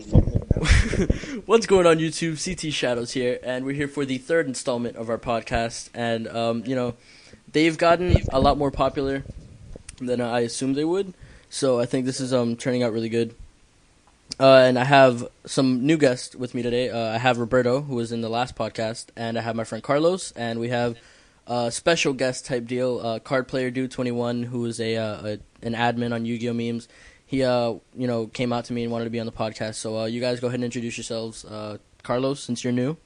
the fuck? What's going on, YouTube? CT Shadows here, and we're here for the third installment of our podcast. And they've gotten a lot more popular than I assumed they would. So I think this is turning out really good. And I have some new guests with me today. I have Roberto, who was in the last podcast, and I have my friend Carlos, and we have a special guest type deal, Cardplayadude21, who is an admin on Yu-Gi-Oh! Memes. He came out to me and wanted to be on the podcast. So you guys go ahead and introduce yourselves. Carlos, since you're new.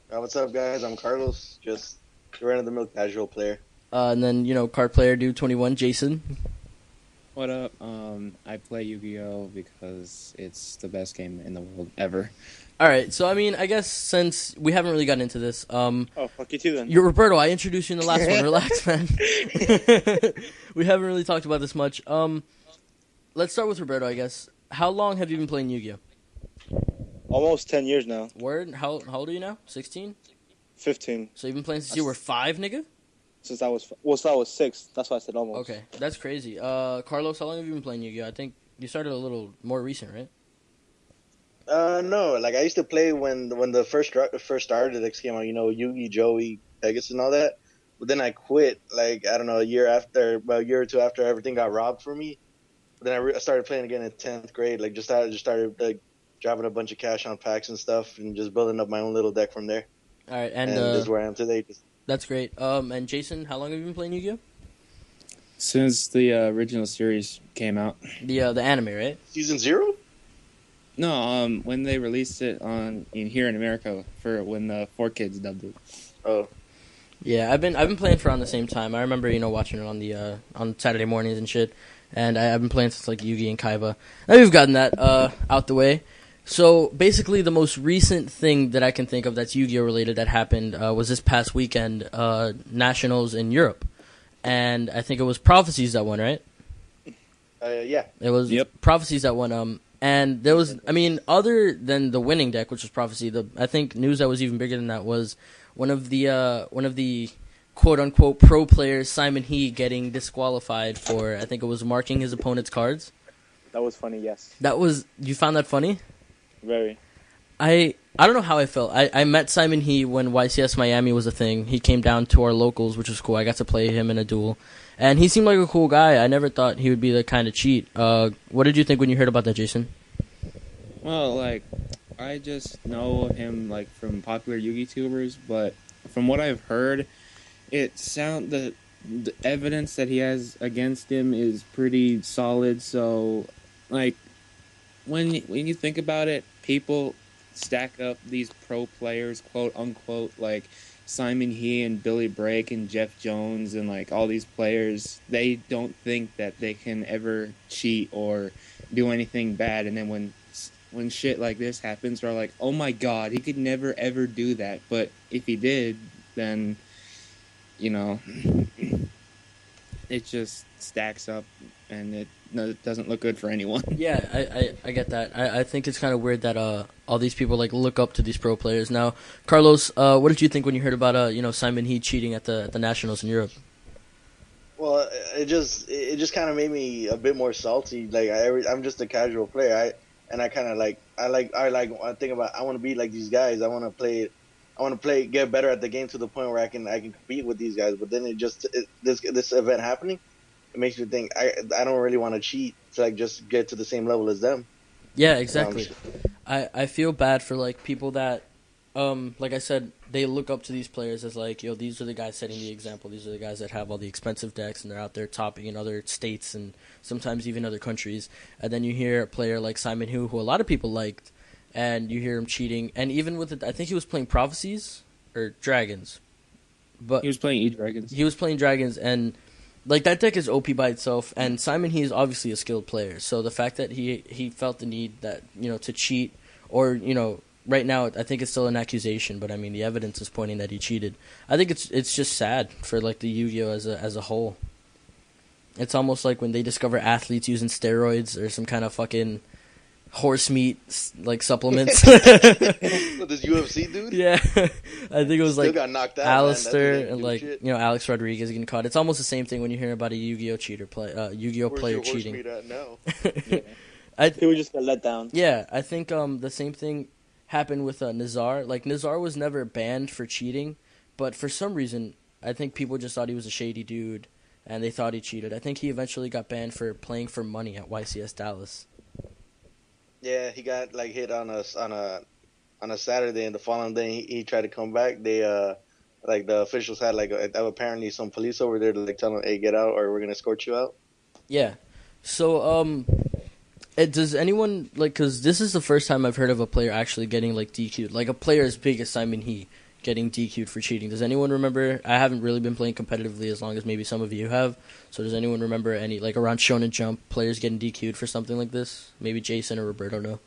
What's up, guys? I'm Carlos, just a run-of-the-mill casual player. And then Cardplayadude21, Jason. What up? I play Yu-Gi-Oh! Because it's the best game in the world ever. All right, so I guess since we haven't really gotten into this, Oh, fuck you too then. you're Roberto. I introduced you in the last one. Relax, man. We haven't really talked about this much. Let's start with Roberto, I guess. How long have you been playing Yu-Gi-Oh? Almost 10 years now. Word? How old are you now? 16? 15. So you've been playing since you were 5, nigga? Since I was 6. That's why I said almost. Okay, that's crazy. Carlos, how long have you been playing Yu-Gi-Oh? I think you started a little more recent, right? No, like I used to play when the first starter decks came out, Yugi, Joey, Pegasus, and all that. But then I quit, like, I don't know, about a year or two after everything got robbed for me. But then I started playing again in 10th grade, like, just started like, dropping a bunch of cash on packs and stuff and just building up my own little deck from there. All right, and this is where I am today. That's great. And Jason, how long have you been playing Yu-Gi-Oh? Since the original series came out. The anime, right? Season 0? No, when they released it here in America for when the 4Kids dubbed it. Oh. Yeah, I've been playing for around the same time. I remember watching it on Saturday mornings and shit. And I've been playing since like Yugi and Kaiba. Now we've gotten that out the way. So basically, the most recent thing that I can think of that's Yu-Gi-Oh related that happened was this past weekend, Nationals in Europe, and I think it was Prophecies that won, right? Yeah. It was Prophecies that won. And there was, other than the winning deck, which was Prophecy, I think news that was even bigger than that was one of the quote unquote pro players, Simon He, getting disqualified for, I think it was marking his opponent's cards. That was funny, yes. You found that funny? Very. I don't know how I felt. I met Simon He when YCS Miami was a thing. He came down to our locals, which was cool. I got to play him in a duel. And he seemed like a cool guy. I never thought he would be the kind of cheat. What did you think when you heard about that, Jason? Well, I just know him, from popular Yu-Gi tubers, but from what I've heard, the evidence that he has against him is pretty solid, so, when you think about it, people stack up these pro players, quote unquote, like Simon He and Billy Brake and Jeff Jones and all these players. They don't think that they can ever cheat or do anything bad, and then when shit like this happens, they're like, oh my god, he could never ever do that. But if he did, then it just stacks up and it doesn't look good for anyone. Yeah, I get that. I think it's kind of weird that all these people look up to these pro players. Now, Carlos, what did you think when you heard about Simon He cheating at the Nationals in Europe? Well, it just kind of made me a bit more salty. I'm just a casual player. I think about, I want to be like these guys. I want to play, get better at the game to the point where I can compete with these guys. But then this event happening, it makes me think I don't really want to cheat to just get to the same level as them. Yeah, exactly. I feel bad for people that, like I said, they look up to these players as these are the guys setting the example. These are the guys that have all the expensive decks and they're out there topping in other states and sometimes even other countries. And then you hear a player like Simon who a lot of people liked, and you hear him cheating. And even with it, I think he was playing Prophecies or Dragons. But he was playing E-Dragons. He was playing Dragons, and that deck is OP by itself. And Simon He is obviously a skilled player. So the fact that he felt the need that to cheat or right now, I think it's still an accusation, but the evidence is pointing that he cheated. I think it's just sad for the Yu-Gi-Oh as a whole. It's almost like when they discover athletes using steroids or some kind of fucking horse meat supplements. With this UFC dude? Yeah, I think it was Still got knocked out, Alistair man. and Alex Rodriguez getting caught. It's almost the same thing when you hear about a Yu-Gi-Oh cheater Yu-Gi-Oh Where's player your horse cheating. meat at now? People just get let down. Yeah, I think the same thing happened with Nazar. Like Nazar was never banned for cheating, but for some reason, I think people just thought he was a shady dude, and they thought he cheated. I think he eventually got banned for playing for money at YCS Dallas. Yeah, he got like hit on a Saturday, and the following day he tried to come back. They like the officials had like apparently some police over there to like tell him, "Hey, get out, or we're gonna escort you out." Yeah. So does anyone like? Because this is the first time I've heard of a player actually getting like DQ'd, like a player as big as Simon He getting DQ'd for cheating. Does anyone remember? I haven't really been playing competitively as long as maybe some of you have. So does anyone remember any like around Shonen Jump players getting DQ'd for something like this? Maybe Jason or Roberto know.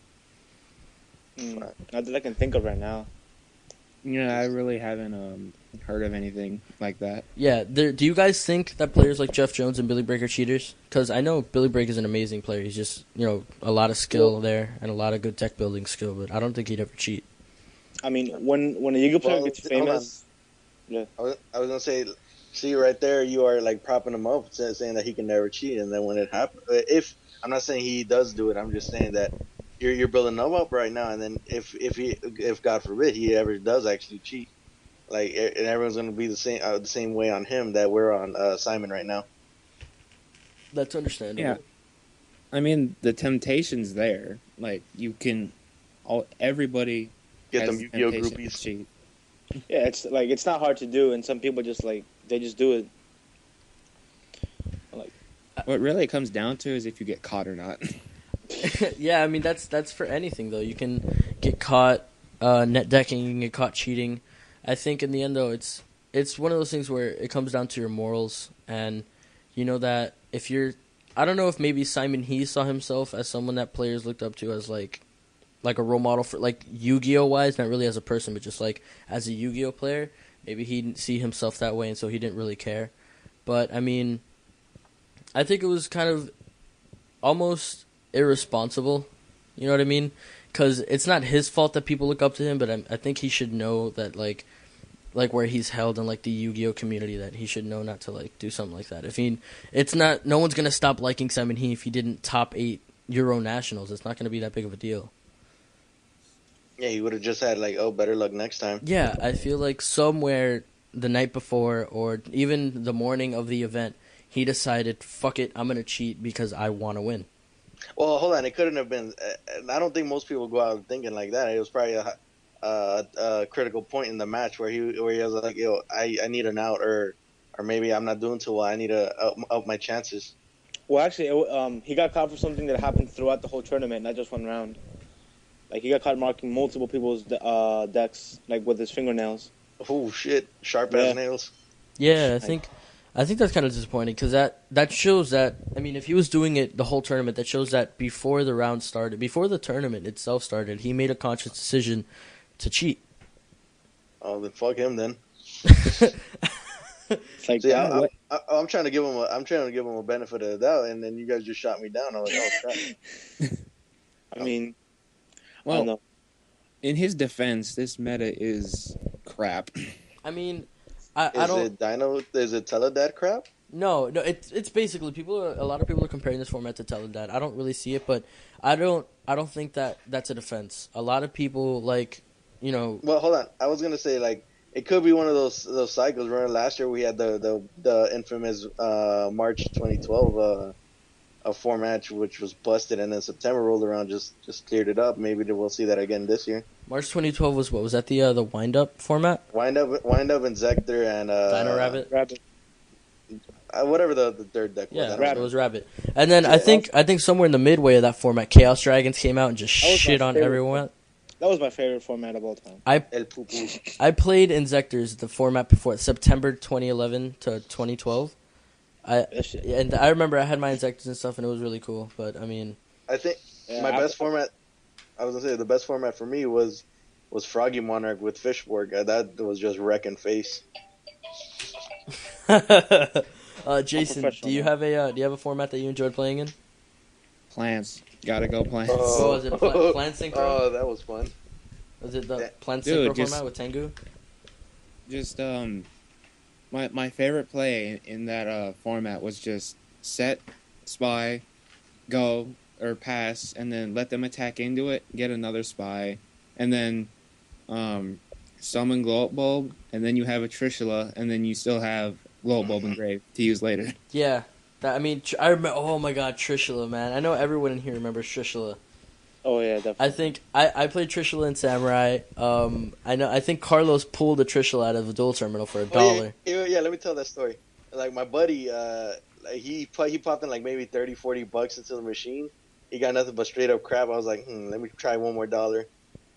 Not that I can think of right now. Yeah, I really haven't heard of anything like that. Yeah, do you guys think that players like Jeff Jones and Billy Brake are cheaters? Because I know Billy Brake is an amazing player. He's just, a lot of skill there and a lot of good deck building skill, but I don't think he'd ever cheat. I mean, when a Yu-Gi-Oh player gets famous, I was gonna say, see right there, you are like propping him up, saying that he can never cheat, and then when it happens, if I'm not saying he does do it, I'm just saying that you're building him up right now, and then if God forbid he ever does actually cheat, like and everyone's gonna be the same way on him that we're on Simon right now. That's understandable. Yeah, I mean the temptation's there. Like everybody Get has them Yu-Gi-Oh temptation to groupies. cheat. yeah, it's not hard to do, and some people just they just do it. What really it comes down to is if you get caught or not. Yeah, I mean that's for anything though. You can get caught net decking, you can get caught cheating. I think in the end though, it's one of those things where it comes down to your morals, and you know that if you're, I don't know if maybe Simon He saw himself as someone that players looked up to as like a role model for like Yu-Gi-Oh wise, not really as a person, but just like as a Yu-Gi-Oh player. Maybe he didn't see himself that way, and so he didn't really care. But I mean, I think it was kind of almost irresponsible. You know what I mean? Because it's not his fault that people look up to him, but I think he should know that like where he's held in like the Yu-Gi-Oh community, that he should know not to like do something like that. It's not, no one's gonna stop liking Simon He if he didn't top 8 Euro nationals. It's not gonna be that big of a deal. Yeah, he would have just had like, oh, better luck next time. Yeah, I feel like somewhere the night before or even the morning of the event, he decided, fuck it, I'm gonna cheat because I want to win. Well, hold on, it couldn't have been. I don't think most people go out thinking like that. It was probably a critical point in the match where he was like, yo, I need an out, or maybe I'm not doing too well. I need to up my chances. Well, actually, he got caught for something that happened throughout the whole tournament, not just one round. Like he got caught marking multiple people's decks, like with his fingernails. Oh shit! Sharp ass nails. Yeah, I think that's kind of disappointing because that shows that, I mean, if he was doing it the whole tournament, that shows that before the round started, before the tournament itself started, he made a conscious decision to cheat. Oh, then fuck him then. It's like, see, I'm trying to give him a benefit of the doubt, and then you guys just shot me down. I was like, oh crap. I mean, Well, I don't know. in his defense, this meta is crap. I mean, I don't. Is it Teledad crap? No, it's basically a lot of people are comparing this format to Teledad. I don't really see it, but I don't think that that's a defense. A lot of people Well, hold on. I was gonna say like it could be one of those cycles. Remember last year we had the infamous March 2012 a format which was busted, and then September rolled around, just cleared it up. Maybe we'll see that again this year. March 2012 was what? Was that the wind up format? Wind up, and Zector and Dino Rabbit. Whatever the third deck was. Yeah, it was Rabbit. And then I think somewhere in the midway of that format, Chaos Dragons came out and just shit on everyone. That was my favorite format of all time. I played in Zectors, the format before September 2011 to 2012. And I remember I had my Insectors and stuff, and it was really cool. But I mean, I think best format. I was gonna say the best format for me was Froggy Monarch with Fishborg. That was just wreck and face. Jason, do you have a format that you enjoyed playing in? Plants, gotta go plants. Oh, was it Plant Synchro? Oh, that was fun. Was it the Plant Synchro format with Tengu? Just my favorite play in that format was just set, spy, go, or pass, and then let them attack into it, get another spy, and then summon Glow Up Bulb, and then you have a Trishula, and then you still have Glow Up Bulb engraved to use later. Yeah. I remember. Oh my God, Trishula, man! I know everyone in here remembers Trishula. Oh yeah, definitely. I think I played Trishula in Samurai. I think Carlos pulled a Trishula out of the dual terminal for $1. Yeah, let me tell that story. Like my buddy, like he popped in like maybe $30-$40 into the machine. He got nothing but straight up crap. I was like, let me try one more dollar.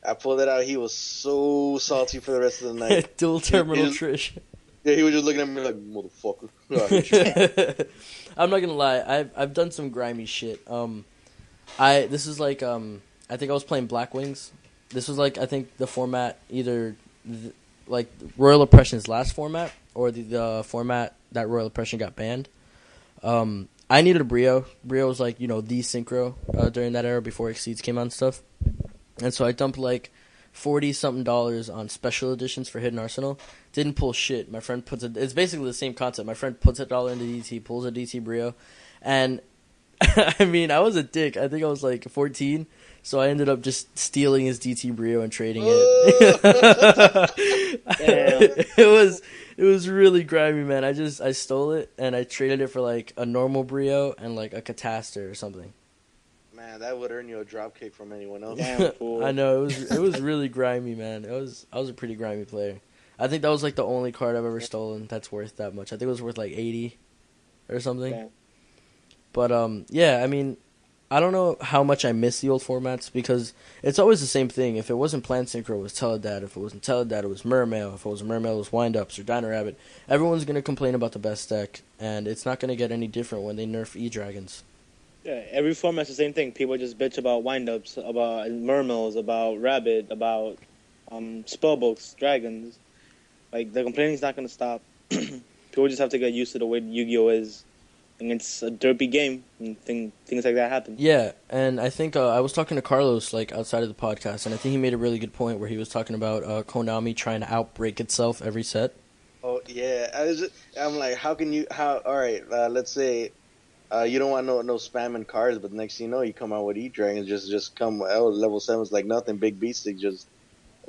I pulled it out. He was so salty for the rest of the night. Dual terminal Trish. Yeah, he was just looking at me like, motherfucker. I hate you. I'm not gonna lie. I've done some grimy shit. This is like I think I was playing Black Wings. This was like I think the format either like Royal Oppression's last format or the format that Royal Oppression got banned. I needed a Brio. Brio was like the synchro during that era before Exceeds came out and stuff. And so I dumped like $40-something on special editions for Hidden Arsenal. Didn't pull shit. My friend puts it's basically the same concept. My friend puts $1 into DT, pulls a DT Brio, and I mean I was a dick. I think I was like 14, so I ended up just stealing his DT Brio and trading it. It was really grimy, man. I stole it and I traded it for like a normal Brio and like a Cataster or something. Man, that would earn you a drop kick from anyone else. Damn, fool. I know it was really grimy, man. I was a pretty grimy player. I think that was like the only card I've ever stolen that's worth that much. I think it was worth like 80 or something. Damn. But yeah, I mean, I don't know how much I miss the old formats because it's always the same thing. If it wasn't Plan Synchro, it was Teledad. If it wasn't Teledad, it was Mermail. If it wasn't Mermail, it was Wind-Ups or Dino Rabbit. Everyone's gonna complain about the best deck, and it's not gonna get any different when they nerf E-Dragons. Yeah, every format's the same thing. People just bitch about wind-ups, about mermills, about rabbit, about spellbooks, dragons. Like, the complaining's not going to stop. People just have to get used to the way Yu-Gi-Oh! Is. And it's a derpy game, and things like that happen. Yeah, and I think I was talking to Carlos, like, outside of the podcast, and I think he made a really good point where he was talking about Konami trying to outbreak itself every set. Oh, yeah. I'm like, all right, let's say you don't want no spamming cards, but next thing you know, you come out with E-Dragons, just come, level 7's like nothing, big beast stick,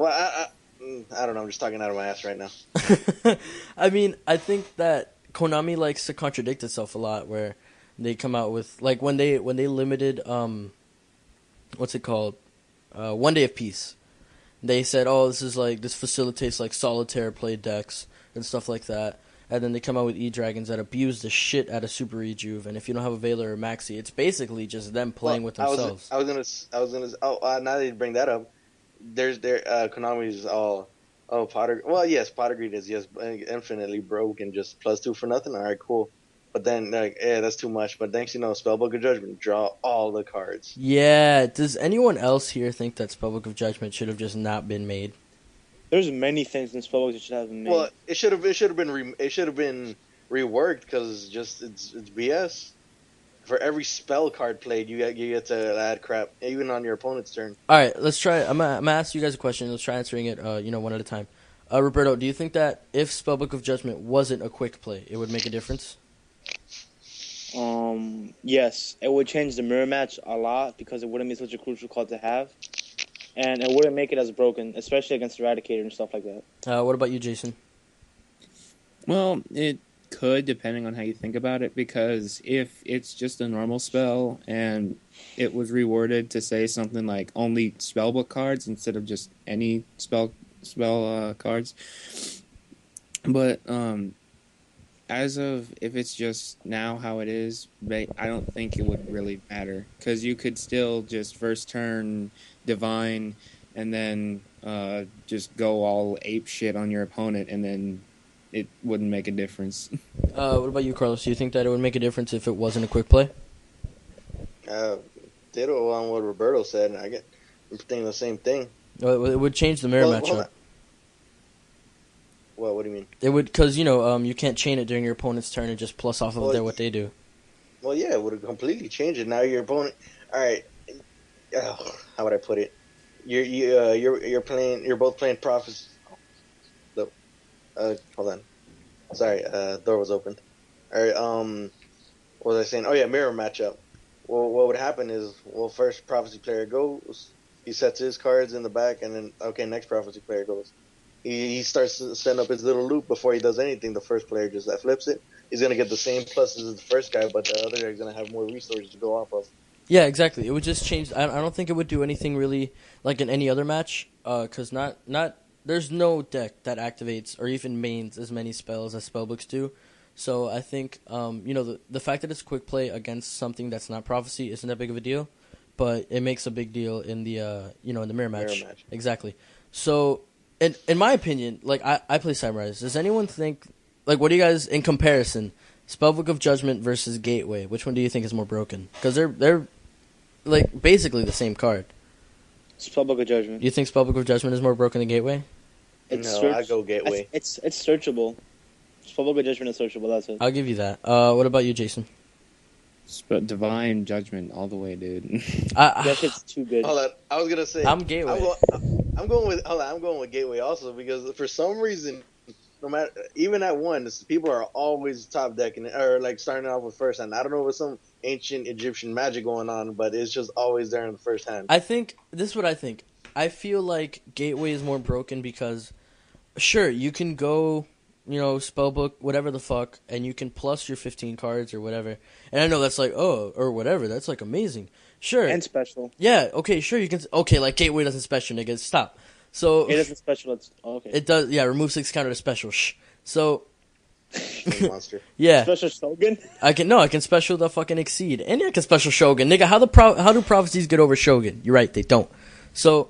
I don't know, I'm just talking out of my ass right now. I mean, I think that Konami likes to contradict itself a lot, where they come out with, like, when they limited, what's it called, 1 Day of Peace, they said, this facilitates, like, solitaire play decks and stuff like that. And then they come out with E-Dragons that abuse the shit out of Super Rejuve, and if you don't have a Veiler or Maxi, it's basically just them playing with themselves. I was gonna. Now that you bring that up, Konami's Potter. Well, yes, Potter Greed is infinitely broke and just +2 for nothing. All right, cool. But then, that's too much. But thanks, Spellbook of Judgment, draw all the cards. Yeah. Does anyone else here think that Spellbook of Judgment should have just not been made? There's many things in spellbooks that should have been made. Well, it should have been reworked because it's BS. For every spell card played, you get to add crap even on your opponent's turn. All right, let's try. I'm gonna ask you guys a question. Let's try answering it. One at a time. Roberto, do you think that if Spellbook of Judgment wasn't a quick play, it would make a difference? Yes, it would change the mirror match a lot because it wouldn't be such a crucial card to have. And it wouldn't make it as broken, especially against Eradicator and stuff like that. What about you, Jason? Well, it could, depending on how you think about it, because if it's just a normal spell and it was rewarded to say something like only spellbook cards instead of just any spell cards. But as of if it's just now how it is, I don't think it would really matter because you could still just first turn Divine and then just go all ape shit on your opponent, and then it wouldn't make a difference. What about you, Carlos? Do you think that it would make a difference if it wasn't a quick play? Ditto on what Roberto said, and I'm thinking the same thing. It would change the mirror matchup. Well, what do you mean? It would, because you can't chain it during your opponent's turn and just plus off of what they do. Well, yeah, it would have completely changed it. Now your opponent. All right, how would I put it? You're playing. You're both playing Prophecy. Hold on. Sorry, door was opened. All right. What was I saying? Oh yeah, mirror matchup. well, what would happen is, well, first prophecy player goes, he sets his cards in the back, and then okay, next prophecy player goes. He starts to send up his little loop before he does anything. The first player just that flips it. He's gonna get the same pluses as the first guy, but the other guy's gonna have more resources to go off of. Yeah, exactly. It would just change. I don't think it would do anything really like in any other match. Cause not there's no deck that activates or even mains as many spells as spellbooks do. So I think the fact that it's quick play against something that's not prophecy isn't that big of a deal, but it makes a big deal in the in the mirror match. Exactly. So in my opinion, like I play Samurais. Does anyone think like what do you guys in comparison? Spellbook of Judgment versus Gateway. Which one do you think is more broken? Because they're like basically the same card. Spellbook of Judgment. You think Spellbook of Judgment is more broken than Gateway? I go Gateway. It's searchable. Spellbook of Judgment is searchable. That's it. I'll give you that. What about you, Jason? Divine Judgment all the way, dude. That shit's too good. Hold on, I was gonna say I'm Gateway. I'm going with Gateway also because for some reason, no matter even at one, people are always top decking or like starting off with first hand. I don't know if it's some ancient Egyptian magic going on, but it's just always there in the first hand. I think this is what I think. I feel like Gateway is more broken because, sure, you can go, spellbook, whatever the fuck, and you can plus your 15 cards or whatever. And I know that's like, or whatever, that's like amazing. Sure. And special. Yeah, okay, sure, you can, okay, like Gateway doesn't special, nigga, stop. So. It doesn't special, it's, okay. It does, yeah, remove 6 counter to special, shh. So. Monster. Yeah. Special Shogun? I can special the fucking Exceed. And I can special Shogun. Nigga, how do prophecies get over Shogun? You're right, they don't. So.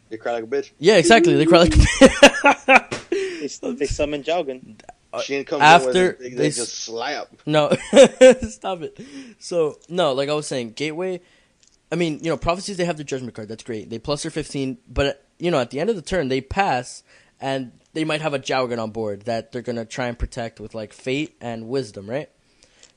They cry like a bitch. Yeah, exactly, they cry like a bitch. They summon Jaugen. She comes after in with they just slap. No, stop it. So no, like I was saying, Gateway. I mean, prophecies they have their judgment card. That's great. They plus their 15, but at the end of the turn they pass, and they might have a Jaugen on board that they're gonna try and protect with like Fate and Wisdom, right?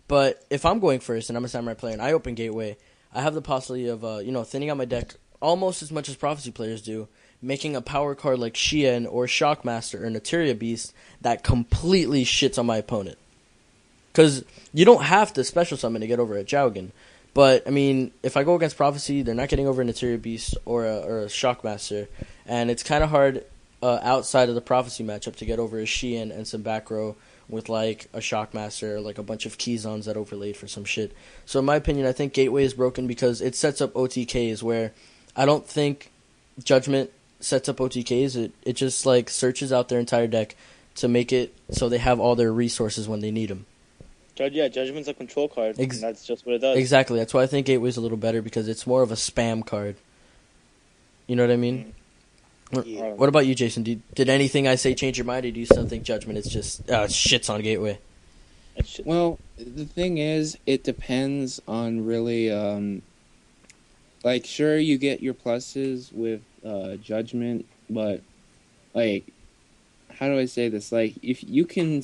But if I'm going first and I'm a Samurai player and I open Gateway, I have the possibility of thinning out my deck almost as much as prophecy players do, making a power card like Xian or Shockmaster or Naturia Beast that completely shits on my opponent. Because you don't have to special summon to get over a Jaugen. But, I mean, if I go against Prophecy, they're not getting over a Naturia Beast or a Shockmaster. And it's kind of hard outside of the Prophecy matchup to get over a Xian and some back row with, like, a Shockmaster or, like, a bunch of Keyzons that overlaid for some shit. So, in my opinion, I think Gateway is broken because it sets up OTKs where I don't think Judgment sets up OTKs. It just like searches out their entire deck to make it so they have all their resources when they need them. Judgment's a control card. And that's just what it does. Exactly. That's why I think Gateway's a little better because it's more of a spam card. You know what I mean? Yeah. What about you, Jason? Did anything I say change your mind, or do you still think Judgment is just shits on Gateway? Well, the thing is, it depends on really. Like, sure, you get your pluses with Judgment, but like, how do I say this? Like, if you can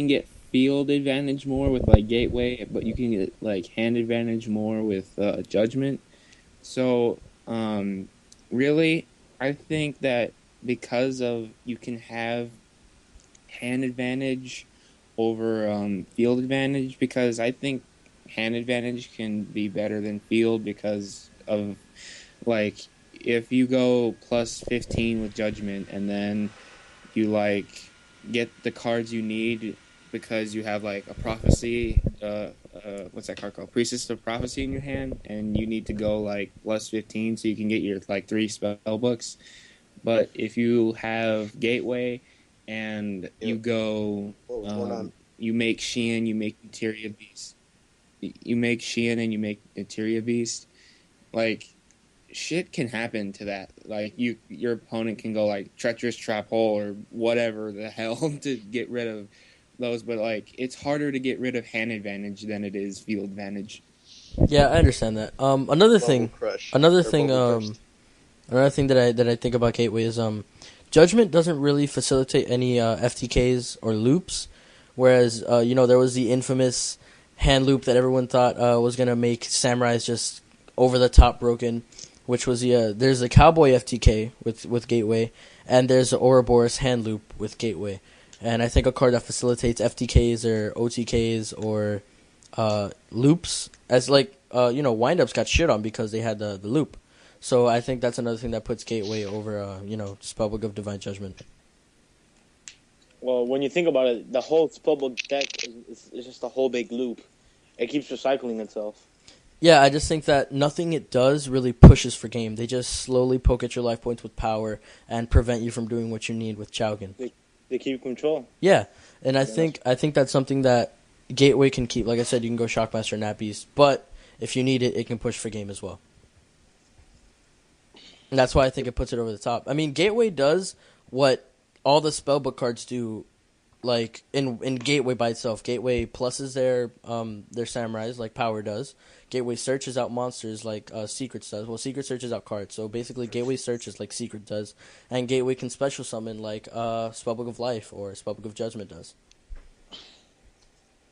get field advantage more with like Gateway, but you can get like hand advantage more with Judgment. So, really, I think that because of you can have hand advantage over field advantage, because I think hand advantage can be better than field because of like if you go plus 15 with Judgment and then you like get the cards you need because you have like a prophecy what's that card called, Priestess of Prophecy in your hand, and you need to go like plus 15 so you can get your like 3 spell books. But if you have Gateway and you go you make Xian, you make Materia Beast, you make Xian and you make Materia Beast, like, shit can happen to that. Like, your opponent can go, like, Treacherous Trap Hole or whatever the hell to get rid of those. But, like, it's harder to get rid of hand advantage than it is field advantage. Yeah, I understand that. Another thing that I think about Gateway is Judgment doesn't really facilitate any FTKs or loops. Whereas, there was the infamous hand loop that everyone thought was going to make Samurais just over the top broken, which was there's a Cowboy FTK with Gateway, and there's an Ouroboros hand loop with Gateway. And I think a card that facilitates FTKs or OTKs or loops as like windups got shit on because they had the loop. So I think that's another thing that puts Gateway over, Spellbook of Divine Judgment. Well, when you think about it, the whole spellbook deck is just a whole big loop. It keeps recycling itself. Yeah, I just think that nothing it does really pushes for game. They just slowly poke at your life points with power and prevent you from doing what you need with Chowgan. They keep control. Yeah, and I think that's something that Gateway can keep. Like I said, you can go Shockmaster and Nat Beast, but if you need it, it can push for game as well. And that's why I think it puts it over the top. I mean, Gateway does what all the spellbook cards do, like in Gateway by itself. Gateway pluses their samurais like Power does. Gateway searches out monsters like Secrets does. Well, Secret searches out cards. So basically, Gateway searches like Secret does, and Gateway can special summon like Spellbook of Life or Spellbook of Judgment does.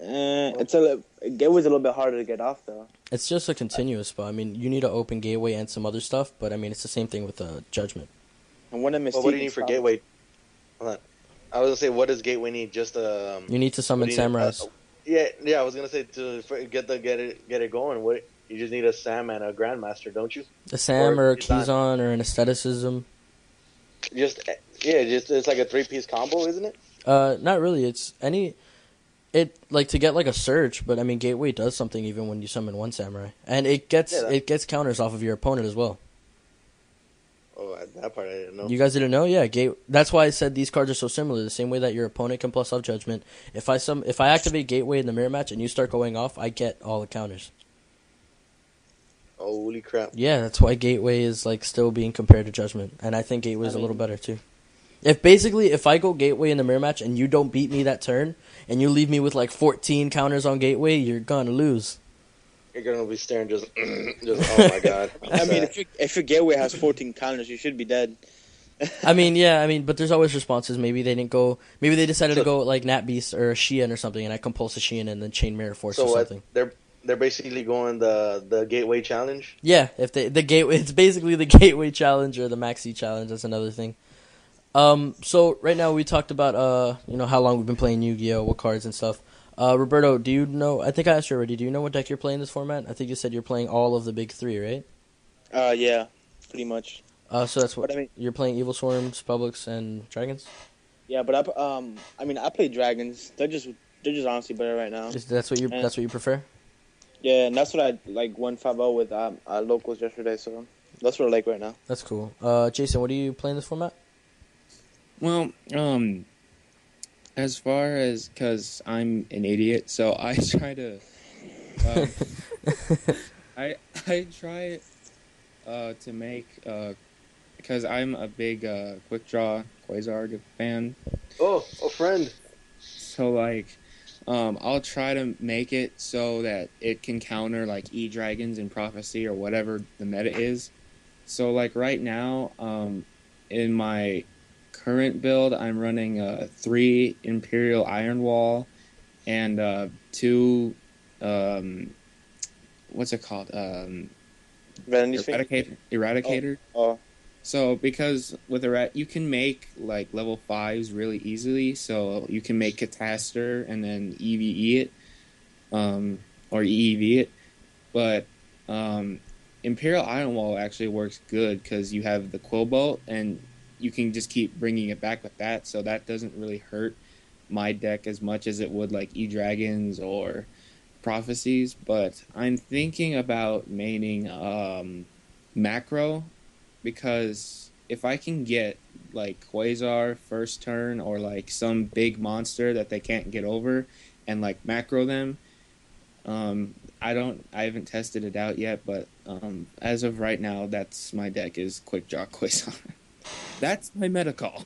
Gateway's a little bit harder to get off though. It's just a continuous spell. I mean, you need to open Gateway and some other stuff, but I mean, it's the same thing with Judgment. And when what do you need for Gateway? Hold on. I was gonna say, what does Gateway need? Just you need to summon samurais. Yeah. I was gonna say to get it going. What you just need a Sam and a Grandmaster, don't you? A Sam or a Keyzon or an Aestheticism. Just it's like a 3-piece combo, isn't it? Not really. To get like a search, but I mean Gateway does something even when you summon one samurai, and it gets counters off of your opponent as well. Oh, that part I didn't know. You guys didn't know? Yeah, that's why I said these cards are so similar. The same way that your opponent can plus off Judgment. If I activate Gateway in the mirror match and you start going off, I get all the counters. Holy crap! Yeah, that's why Gateway is like still being compared to Judgment, and I think Gateway is a little better too. If I go Gateway in the mirror match and you don't beat me that turn, and you leave me with like 14 counters on Gateway, you're gonna lose. You're gonna be staring just oh my god. I mean, if your Gateway has 14 counters, you should be dead. but there's always responses. Maybe they decided to go like Nat Beast or a Sheehan or something, and I compulse a Sheehan and then chain Mirror Force or something. They're basically going the Gateway challenge. Yeah, if the Gateway, it's basically the Gateway challenge or the Maxi challenge. That's another thing. So right now we talked about how long we've been playing Yu-Gi-Oh, what cards and stuff. Roberto, do you know? I think I asked you already. Do you know what deck you're playing this format? I think you said you're playing all of the big three, right? Yeah, pretty much. So that's what I mean. You're playing Evil Swarm, Spellbooks, and Dragons. Yeah, but I play Dragons. They're just honestly better right now. That's what you prefer? Yeah, and that's what I like 1-5-0 with locals yesterday. So that's what I like right now. That's cool. Jason, what are you playing this format? Well, as far as, because I'm an idiot, so I try to, I try to make, because I'm a big Quick Draw Quasar fan. Oh, a friend. So like, I'll try to make it so that it can counter like E-Dragons and Prophecy or whatever the meta is. So like right now, in my current build, I'm running 3 Imperial Iron Wall and 2 what's it called? Eradicator. Oh. So because with you can make like level 5s really easily. So you can make Catastor and then EVE it, or EEV it. But Imperial Iron Wall actually works good because you have the Quill Bolt and you can just keep bringing it back with that, so that doesn't really hurt my deck as much as it would like E-Dragons or Prophecies. But I'm thinking about maining Macro, because if I can get like Quasar first turn or like some big monster that they can't get over and like macro them, I haven't tested it out yet, but as of right now, that's my deck is Quick Draw Quasar. That's my meta call.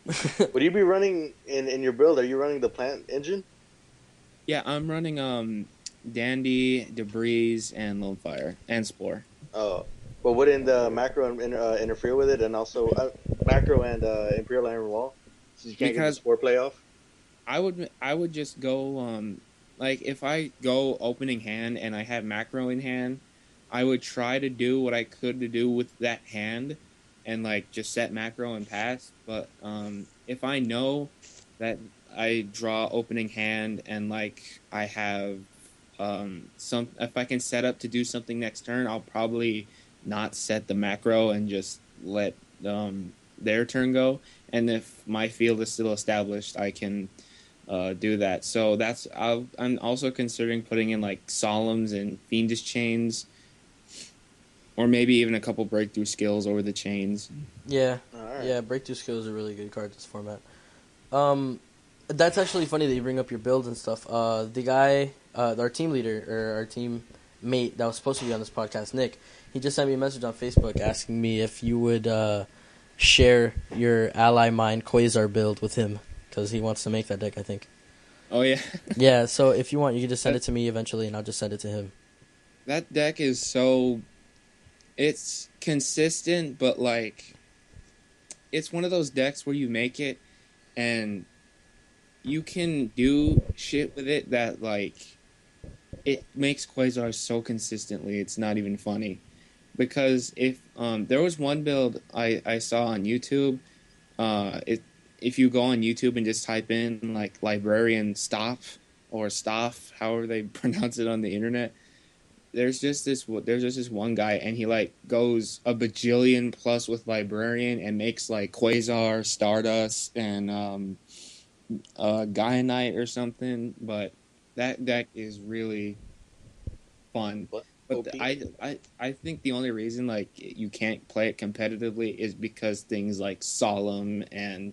Would you be running in your build? Are you running the plant engine? Yeah, I'm running Dandy, Debris, and Lone Fire, and Spore. Oh, but wouldn't the macro interfere with it, and also macro and Imperial Iron Wall, so you can't get the Spore playoff? I would just go like if I go opening hand and I have macro in hand, I would try to do what I could to do with that hand. And like just set macro and pass, but if I know that I draw opening hand and like I have if I can set up to do something next turn, I'll probably not set the macro and just let their turn go. And if my field is still established, I can do that. So I'm also considering putting in like Solemns and Fiendish Chains, or maybe even a couple breakthrough skills over the chains. Yeah, Alright. yeah. Breakthrough skill is a really good card in this format. That's actually funny that you bring up your builds and stuff. The guy, our team leader or our team mate that was supposed to be on this podcast, Nick, he just sent me a message on Facebook asking me if you would share your Ally Mine Quasar build with him because he wants to make that deck, I think. Oh yeah, Yeah, so if you want, you can just send it to me eventually, and I'll just send it to him. that deck is it's consistent, but like it's one of those decks where you make it and you can do shit with it that like it makes Quasar so consistently it's not even funny. Because if there was one build I saw on YouTube, if you go on YouTube and just type in like librarian Stoff or Stoff, however they pronounce it on the internet, there's just this one guy and he like goes a bajillion plus with librarian and makes like Quasar, Stardust, and Gaia Knight or something. But that deck is really fun. What? But OP? I think the only reason like you can't play it competitively is because things like Solemn and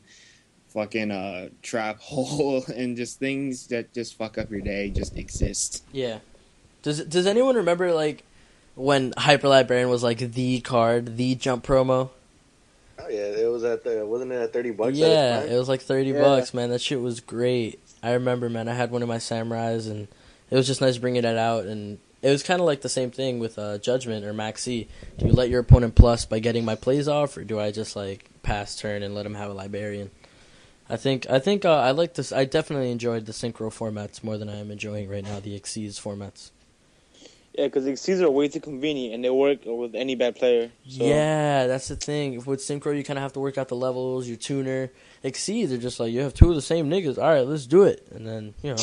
fucking Trap Hole and just things that just fuck up your day just exist. Yeah. Does anyone remember like when Hyper Librarian was like the card, the jump promo? Oh yeah, it was wasn't it at $30 at Yeah, its it was like Yeah. $30, man. That shit was great. I remember, man. I had one of my samurais, and it was just nice bringing that out. And it was kind of like the same thing with Judgment or Maxi. Do you let your opponent plus by getting my plays off, or do I just like pass turn and let him have a librarian? I think I like this. I definitely enjoyed the synchro formats more than I am enjoying right now the Xyz formats. Yeah, because the Xyz are way too convenient and they work with any bad player. So. Yeah, that's the thing. With synchro, you kind of have to work out the levels, your tuner. Xyz, they're just like, you have two of the same niggas. All right, let's do it. And then, you know.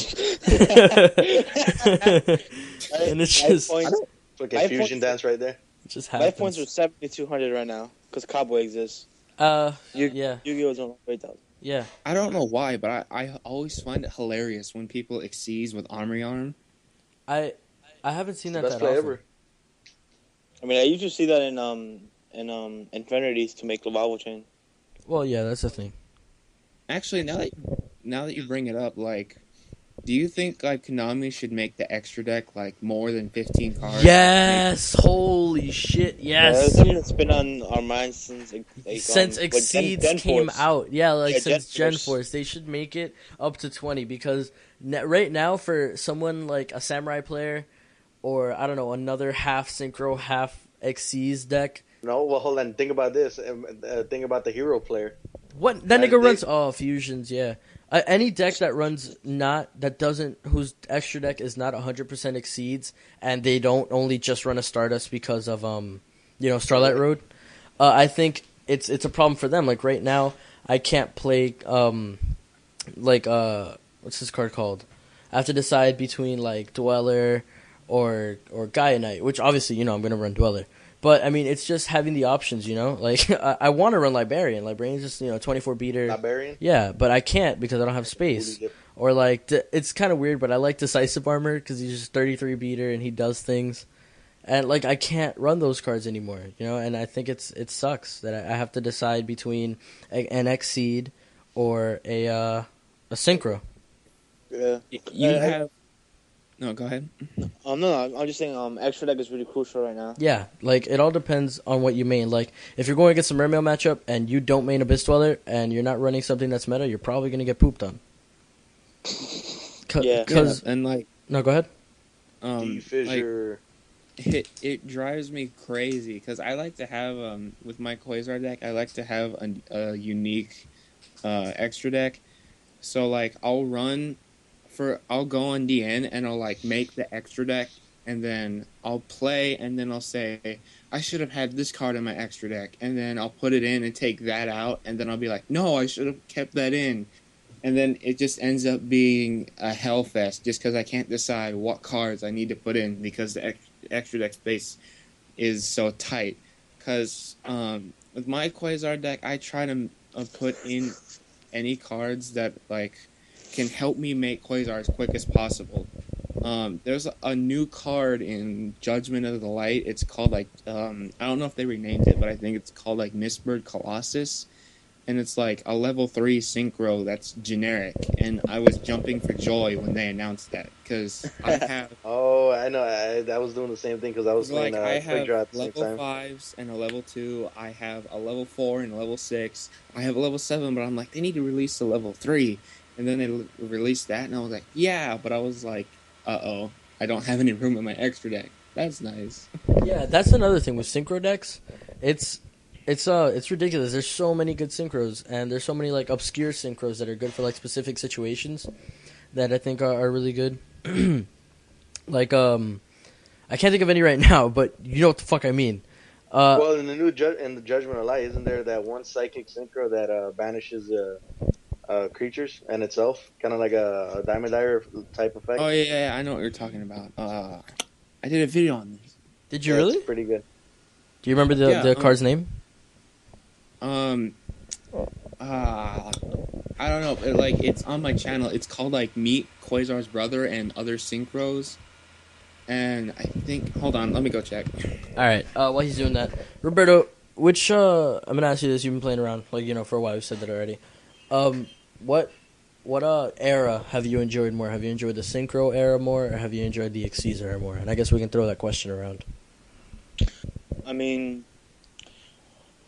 And it's just... Fucking Life fusion points- dance right there. It just happens. Life points are 7,200 right now because Cowboy exists. Yeah. Yu-Gi-Oh's on 8,000. Yeah. I don't know why, but I always find it hilarious when people Xyz with Armory Arm. I haven't seen that Best that play often. ever. I mean, I usually see that in Infinities to make Revival Chain. Well, yeah, that's the thing. Actually, now that you bring it up, like, do you think like Konami should make the extra deck like more than 15 cards? Yes! Holy shit, Yeah, that's yes! something that's been on our minds since Since with Xyz Gen came Force. out. Yeah, like Yeah, since Gen Gen Force. They should make it up to 20 because right now for someone like a Samurai player or, I don't know, another half Synchro, half Xyz deck. No, well, hold on. Think about this. Think about the hero player. What? That Man, nigga they- runs... fusions, yeah. Any deck that runs whose extra deck is not 100% Xyz and they don't only just run a Stardust because of, Starlight Road, I think it's a problem for them. Like right now, I can't play, what's this card called? I have to decide between like Dweller or Gaia Knight, which obviously, I'm going to run Dweller. But, I mean, it's just having the options, Like, I want to run Librarian. Librarian's just, 24 beater. Librarian? Yeah, but I can't because I don't have space. Or, like, it's kind of weird, but I like Decisive Armor because he's just 33 beater and he does things. And, like, I can't run those cards anymore, And I think it sucks that I have to decide between an Xseed or a Synchro. Yeah. You have. No, go ahead. No, I'm just saying extra deck is really crucial right now. Yeah, like, it all depends on what you main. Like, if you're going against a Mermail matchup and you don't main Abyss Dweller and you're not running something that's meta, you're probably going to get pooped on. Yeah. And, like... No, go ahead. Fissure. It drives me crazy because I like to have, with my Quasar deck, I like to have a unique extra deck. So, like, I'll go on DN and I'll like make the extra deck and then I'll play and then I'll say I should have had this card in my extra deck and then I'll put it in and take that out and then I'll be like, no, I should have kept that in. and then it just ends up being a hellfest just because I can't decide what cards I need to put in because the extra deck space is so tight. Because with my Quasar deck, I try to put in any cards that like can help me make Quasar as quick as possible. There's a new card in Judgment of the Light. It's called like I don't know if they renamed it, but I think it's called like Mistbird Colossus, and it's like a level 3 synchro that's generic. And I was jumping for joy when they announced that because I have Oh, I know. I was doing the same thing because I was playing like I Quick have Draw at the same level time. 5s and a level 2. I have a level 4 and a level 6. I have a level 7, but I'm like they need to release the level 3, and then they released that, and I was like yeah, but I was like uh-oh, I don't have any room in my extra deck. That's nice. Yeah, that's another thing with synchro decks. It's ridiculous. There's so many good synchros, and there's so many like obscure synchros that are good for like specific situations that I think are really good. Like I can't think of any right now, but you know what the fuck I mean. Well, in the new in the Judgment of Light, isn't there that one psychic synchro that banishes creatures and itself, kind of like a Diamond Dire type effect? Oh yeah, I know what you're talking about. I did a video on this. Did you Yeah, really? it's pretty good. Do you remember the card's name? I don't know. It's on my channel. It's called like Meet Quasar's Brother and Other Synchros. And I think, hold on, let me go check. All right. While he's doing that, Roberto, which I'm gonna ask you this. You've been playing around for a while. You said that already. What era have you enjoyed more? Have you enjoyed the synchro era more, or have you enjoyed the Xyz era more? And I guess we can throw that question around. I mean,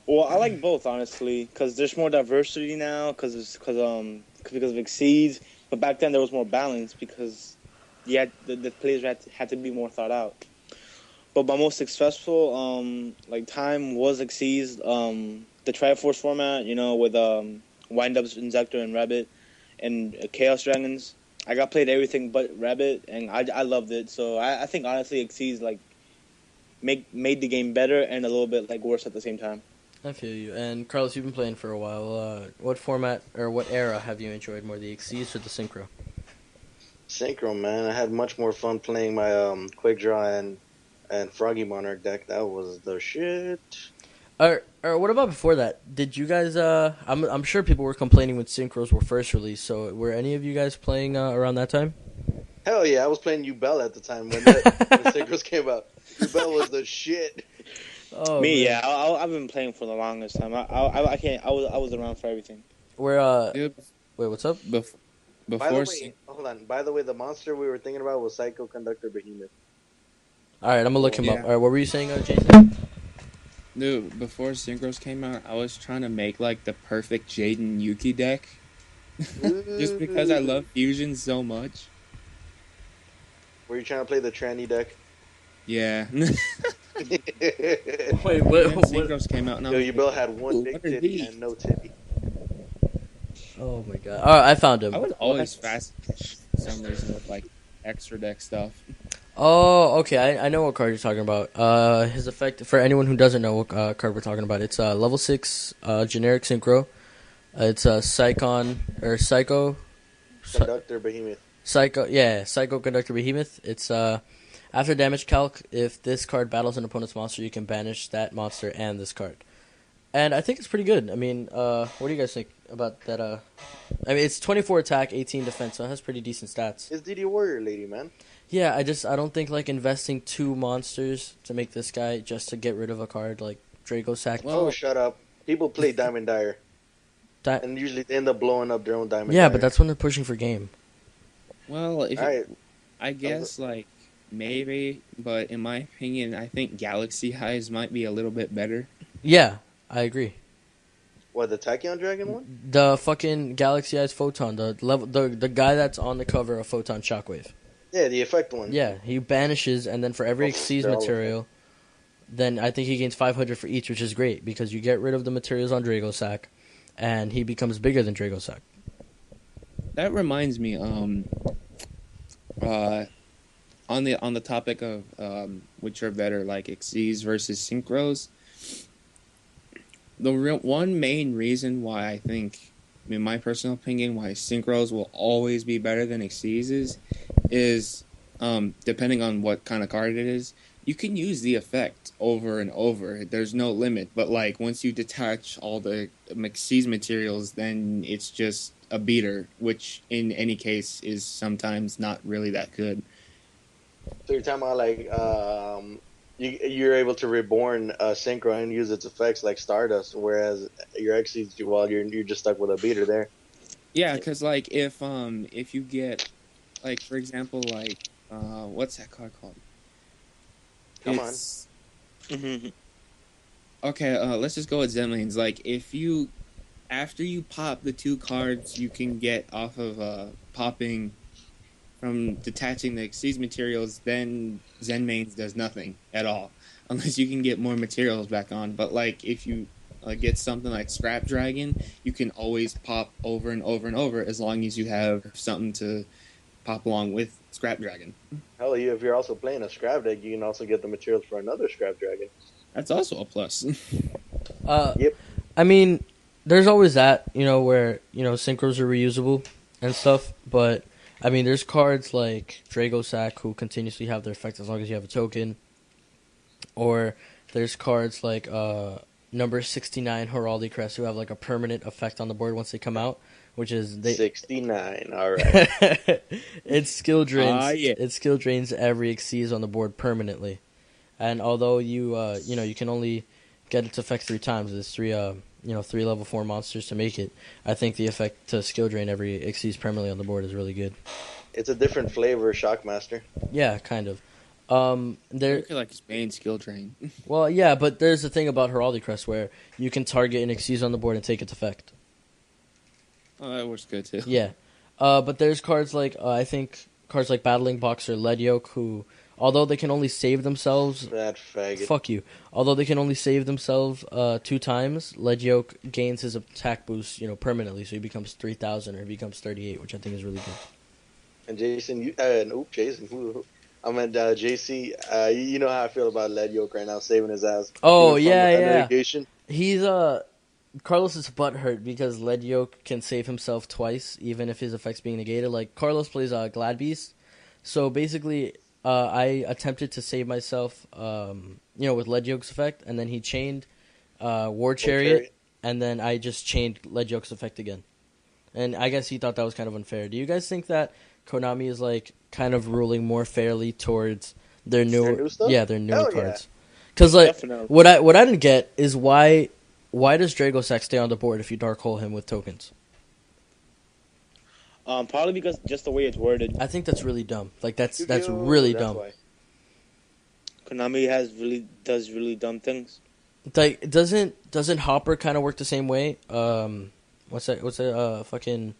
well, I like both honestly, because there's more diversity now, because of Exceeds. But back then there was more balance because the players had to be more thought out. But my most successful time was Exceeds, the Triforce format, with Windups, Inzektor, and Rabbit, and Chaos Dragons. I got played everything but Rabbit, and I loved it. So I think honestly Exceeds made the game better and a little bit worse at the same time. I feel you. And Carlos, you've been playing for a while. What format or what era have you enjoyed more, the Xyz or the synchro? Synchro, man. I had much more fun playing my Quick Draw and Froggy Monarch deck. That was the shit. Or what about before that? Did you guys? I'm sure people were complaining when synchros were first released. So were any of you guys playing around that time? Hell yeah, I was playing Ubel at the time when when synchros came out. Ubel was the shit. Oh, Me, man. yeah, I've been playing for the longest time. I can't. I was around for everything. Wait, what's up? By the way, hold on. By the way, the monster we were thinking about was Psycho Conductor Behemoth. All right, I'm gonna look him up. Yeah. All right, what were you saying, Jason? Dude, before Synchros came out, I was trying to make like the perfect Jaden Yuki deck. Just because I love fusion so much. Were you trying to play the tranny deck? Yeah. Wait, When what? Synchros came out, and I Yo, was Ubel like, had one big what are titty these? and no titty. Oh my god! All right, I found him. I was always fast for some reason with like extra deck stuff. Oh, okay. I know what card you're talking about. His effect, for anyone who doesn't know what card we're talking about, it's level 6 generic synchro. It's Psycho Conductor Behemoth. Psycho Conductor Behemoth. It's after damage calc, if this card battles an opponent's monster, you can banish that monster and this card. And I think it's pretty good. I mean, what do you guys think about that? I mean, it's 24 attack, 18 defense, so it has pretty decent stats. It's DD Warrior Lady, man. Yeah, I don't think investing 2 monsters to make this guy just to get rid of a card like Draco Sack. Oh, shut up. People play Diamond Dire. And usually they end up blowing up their own Diamond Dire. Yeah, but that's when they're pushing for game. Well, I guess like maybe, but in my opinion, I think Galaxy Highs might be a little bit better. Yeah, I agree. What, the Tachyon Dragon one? The fucking Galaxy Eyes Photon, the guy that's on the cover of Photon Shockwave. Yeah, the effect one. Yeah, he banishes, and then for every Xyz material, then I think he gains 500 for each, which is great, because you get rid of the materials on Dragosack, and he becomes bigger than Dragosack. That reminds me, on the topic of which are better, like Xyz versus Synchros, one main reason why I think in my personal opinion, why synchros will always be better than exceeds is depending on what kind of card it is, you can use the effect over and over. There's no limit. But like once you detach all the exceeds materials, then it's just a beater, which in any case is sometimes not really that good. So you're talking about like you're able to reborn synchro and use its effects like Stardust, whereas your Xyz, well, you're just stuck with a beater there. Yeah, because like if you get like for example like what's that card called? Come on. It's Mm-hmm. okay. Let's just go with Zenlanes. Like if you after you pop the two cards you can get off of popping from detaching the exceeds materials, then Zenmanes does nothing at all unless you can get more materials back on. But like if you get something like Scrap Dragon, you can always pop over and over and over as long as you have something to pop along with Scrap Dragon. Hell, if you're also playing a scrap deck, you can also get the materials for another scrap dragon. That's also a plus. Yep. I mean, there's always that, where, synchros are reusable and stuff, but, I mean, there's cards like Dragosack who continuously have their effect as long as you have a token, or there's cards like number 69 Heraldic Crest who have, like, a permanent effect on the board once they come out, which is... 69, alright. It skill drains, Yeah. it skill drains every Exceeds on the board permanently. And although you can only get its effect 3 times, there's 3 level 4 monsters to make it. I think the effect to skill drain every Exceeds permanently on the board is really good. It's a different flavor, Shockmaster. Yeah, kind of. There. Look at like Spain skill drain. Well, yeah, but there's the thing about Heraldic Crest where you can target an Exceeds on the board and take its effect. Oh, that works good too. Yeah, but there's cards like I think cards like Battling Boxer, Lead Yoke, who although they can only save themselves. That faggot. Fuck you. Although they can only save themselves 2 times, Lead Yoke gains his attack boost, permanently, so he becomes 3,000 or he becomes 38, which I think is really good. And Jason, I meant JC. You know how I feel about Led Yoke right now, saving his ass. Oh, Even from yeah, a yeah. Negation. He's Carlos is butthurt because Lead Yoke can save himself twice, even if his effect's being negated. Like Carlos plays Glad Beast, so basically, I attempted to save myself, with Lead Yoke's effect, and then he chained War Chariot, and then I just chained Lead Yoke's effect again. And I guess he thought that was kind of unfair. Do you guys think that Konami is like kind of ruling more fairly towards their new stuff? Yeah, their newer Hell cards? Because like Definitely. what I didn't get is why does Dragosack stay on the board if you dark hole him with tokens? Probably because just the way it's worded. I think that's really dumb. Like that's Yu-Gi-Oh! really That's dumb. why. Konami does really dumb things. Like doesn't Hopper kind of work the same way? What's that? Fucking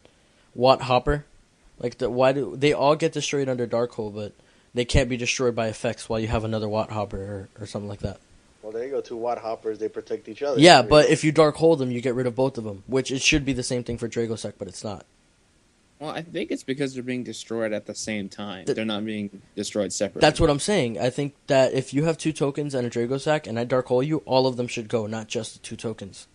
Watt Hopper. Like why do they all get destroyed under Dark Hole, but they can't be destroyed by effects while you have another Watt Hopper or something like that? Well, there you go. 2 Watt Hoppers, they protect each other. Yeah, but if you Dark Hole them, you get rid of both of them, which it should be the same thing for Dragosack, but it's not. Well, I think it's because they're being destroyed at the same time. They're not being destroyed separately. That's what I'm saying. I think that if you have 2 tokens and a Dragosack and I Dark Hole you, all of them should go, not just the 2 tokens.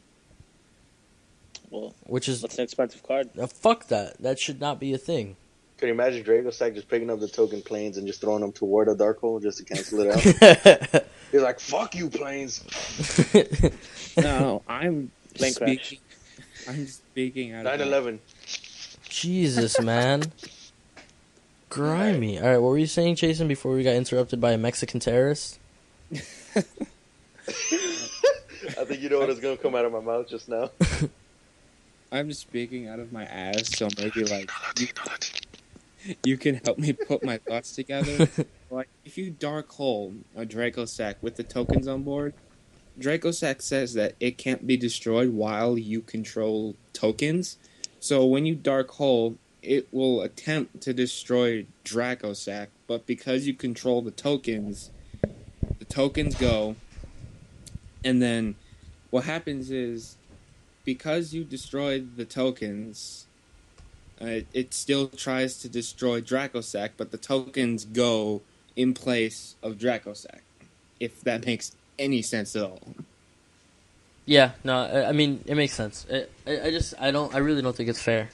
Well, Which is that's an expensive card. fuck that. That should not be a thing. Can you imagine Dragosack just picking up the token planes and just throwing them toward a Dark Hole just to cancel it out? He's like, fuck you, planes. No, I'm Plane crash. speaking out of 9/11. Jesus, man. Grimy. All right, what were you saying, Jason, before we got interrupted by a Mexican terrorist? I think you know what is going to come out of my mouth just now. I'm speaking out of my ass, so maybe like you can help me put my thoughts together. Like if you dark hole a Dracosack with the tokens on board, Dracosack says that it can't be destroyed while you control tokens. So when you dark hole, it will attempt to destroy Dracosack, but because you control the tokens go, and then what happens is because you destroyed the tokens, it still tries to destroy Dracosack, but the tokens go in place of Dracosack, if that makes any sense at all. Yeah, no, I mean it makes sense. I really don't think it's fair.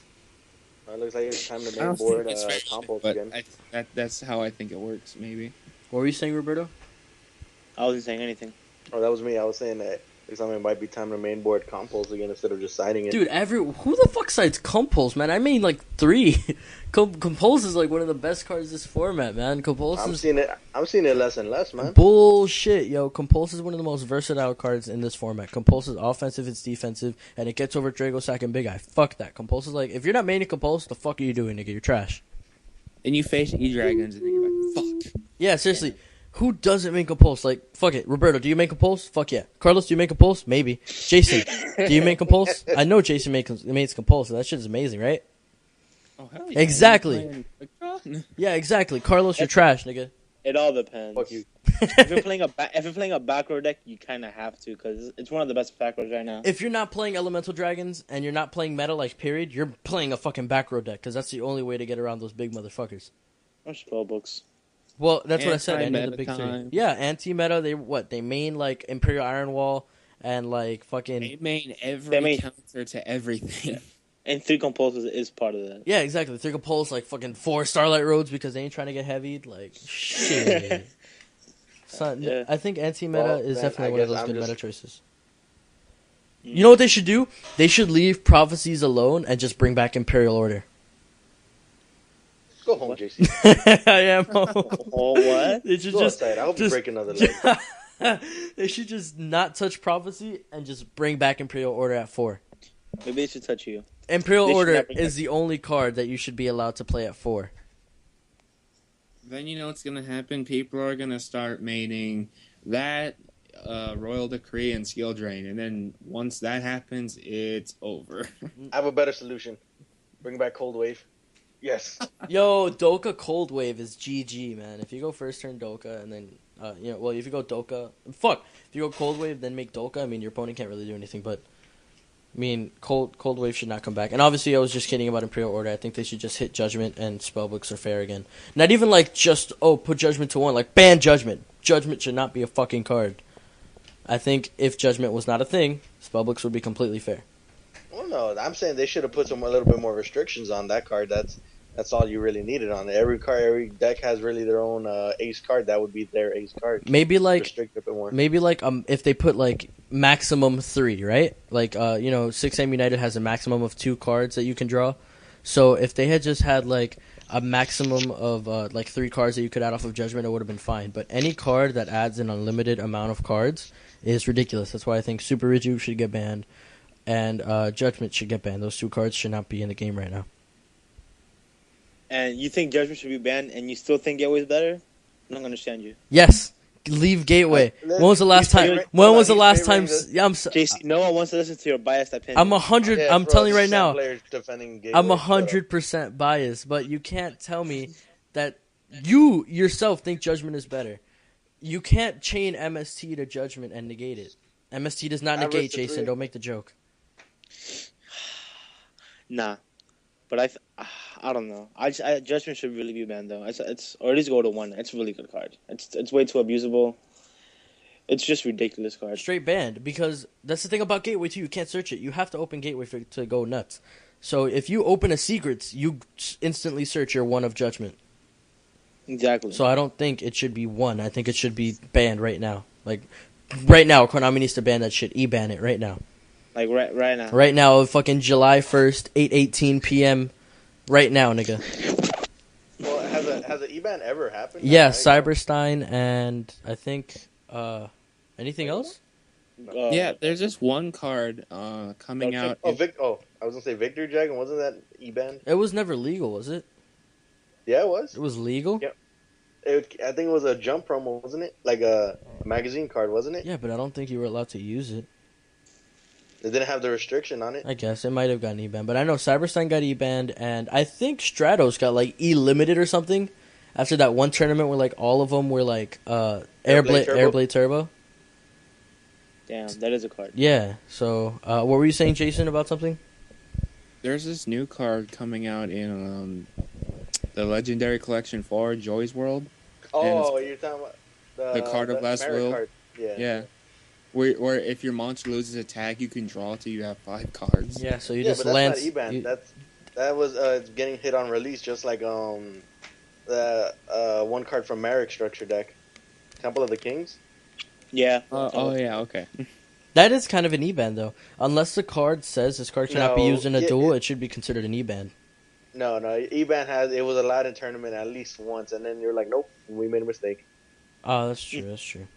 It looks like it's time to I don't main think board it's fair, compost but again. that's how I think it works. Maybe. What were you saying, Roberto? I wasn't saying anything. Oh, that was me. I was saying that it might be time to main board compost again instead of just siding it. Dude, who the fuck cites Compulse, man? I made like 3. Compulse is like one of the best cards this format, man. Compulse I'm is seeing it less and less, man. bullshit, yo. Compulse is one of the most versatile cards in this format. Compulse is offensive, it's defensive, and it gets over Drago Sack and Big Eye. Fuck that. Compulse is like, if you're not maining Compulse, the fuck are you doing, nigga? You're trash. And you face E-Dragons, and then you're like, fuck. Yeah, seriously. Who doesn't make Compulse? Like, fuck it. Roberto, do you make Compulse? Fuck yeah. Carlos, do you make Compulse? Maybe. Jason, do you make Compulse? I know Jason makes Compulse. That shit is amazing, right? Oh, hell yeah. Exactly. Yeah, exactly. Carlos, you're trash, nigga. It all depends. Fuck you. If you're playing a back row deck, you kind of have to because it's one of the best back rows right now. If you're not playing Elemental Dragons and you're not playing meta, like, period, you're playing a fucking back row deck because that's the only way to get around those big motherfuckers. Or spellbooks. Well, that's what I said. Any of the Anti-meta big 3. time. Yeah, anti-meta. They main like Imperial Iron Wall and like fucking. They main every counter to everything. And 3 compulses is part of that. Yeah, exactly. 3 Compulse like fucking 4 Starlight Roads because they ain't trying to get heavied. Like shit. Son, Yeah. I think anti-meta is definitely one of those good meta choices. Mm. You know what they should do? They should leave Prophecies alone and just bring back Imperial Order. Go home, JC. I am. Oh, what? They should Go just. outside. I hope you break another leg. They should just not touch Prophecy and just bring back Imperial Order at 4. Maybe they should touch you. Imperial They should Order never is touch the only card that you should be allowed to play at 4. Then you know what's gonna happen. People are gonna start mating that Royal Decree and Skill Drain, and then once that happens, it's over. I have a better solution. Bring back Cold Wave. Yes. Yo, Doka Cold Wave is GG, man. If you go first turn Doka and then, if you go Doka, if you go Cold Wave then make Doka, I mean, your opponent can't really do anything, but, I mean, Cold Wave should not come back. And obviously, I was just kidding about Imperial Order. I think they should just hit Judgment and Spellbooks are fair again. Not even like just, put Judgment to 1, like, ban Judgment. Judgment should not be a fucking card. I think if Judgment was not a thing, Spellbooks would be completely fair. Well, no, I'm saying they should have put a little bit more restrictions on that card. That's all you really needed on it. Every deck has really their own ace card. That would be their ace card. Maybe like Restrict a bit more. if they put like maximum 3, right? Like 6M United has a maximum of 2 cards that you can draw. So if they had just had like a maximum of like 3 cards that you could add off of Judgment, it would have been fine. But any card that adds an unlimited amount of cards is ridiculous. That's why I think Super Riju should get banned and Judgment should get banned. Those 2 cards should not be in the game right now. And you think Judgment should be banned, and you still think Gateway is better? I don't understand you. Yes, leave Gateway. When was the last time? When was the last time? Yeah, JC, no one wants to listen to your biased opinion. I'm 100. Yeah, I'm bro, telling you right now. Defending Gateway, I'm 100% biased, but you can't tell me that you yourself think Judgment is better. You can't chain MST to Judgment and negate it. MST does not negate, Jason. Don't make the joke. Nah, but I don't know. Judgment should really be banned though. It's or at least go to 1. It's a really good card. It's way too abusable. It's just ridiculous card. Straight banned because that's the thing about Gateway too. You can't search it. You have to open Gateway to go nuts. So if you open a Secrets, you instantly search your 1 of Judgment. Exactly. So I don't think it should be 1. I think it should be banned right now. Like right now, Konami needs to ban that shit. E-ban it right now. Like right now. Right now, fucking July 1st, 8:18 p.m. Right now, nigga. Well, has an E-ban ever happened? Yeah, Cyberstein and I think anything else? Yeah, there's just one card coming out. I was gonna say Victory Dragon. Wasn't that E-ban? It was never legal, was it? Yeah, it was. It was legal? Yeah. I think it was a jump promo, wasn't it? Like a magazine card, wasn't it? Yeah, but I don't think you were allowed to use it. They didn't have the restriction on it. I guess it might have gotten E-banned, but I know Cyberstein got E-banned, and I think Stratos got like E-limited or something after that one tournament where like all of them were like Airblade Turbo. Damn, that is a card. Yeah. So, what were you saying, Jason, about something? There's this new card coming out in the Legendary Collection 4, Joy's World. Oh, you're talking about the card of Last Will. Card. Yeah. where if your monster loses attack, you can draw till you have 5 cards. Yeah, so you Yeah, just but that's lance. not E-Ban. That was getting hit on release, just like the one card from Merrick structure deck, Temple of the Kings. Yeah. Oh yeah, okay. That is kind of an E-band, though. Unless the card says this card cannot be No, used in a yeah, duel, it should be considered an E-band. No, E-Ban it was allowed in tournament at least once, and then you're like, nope, we made a mistake. Oh, that's true. That's true.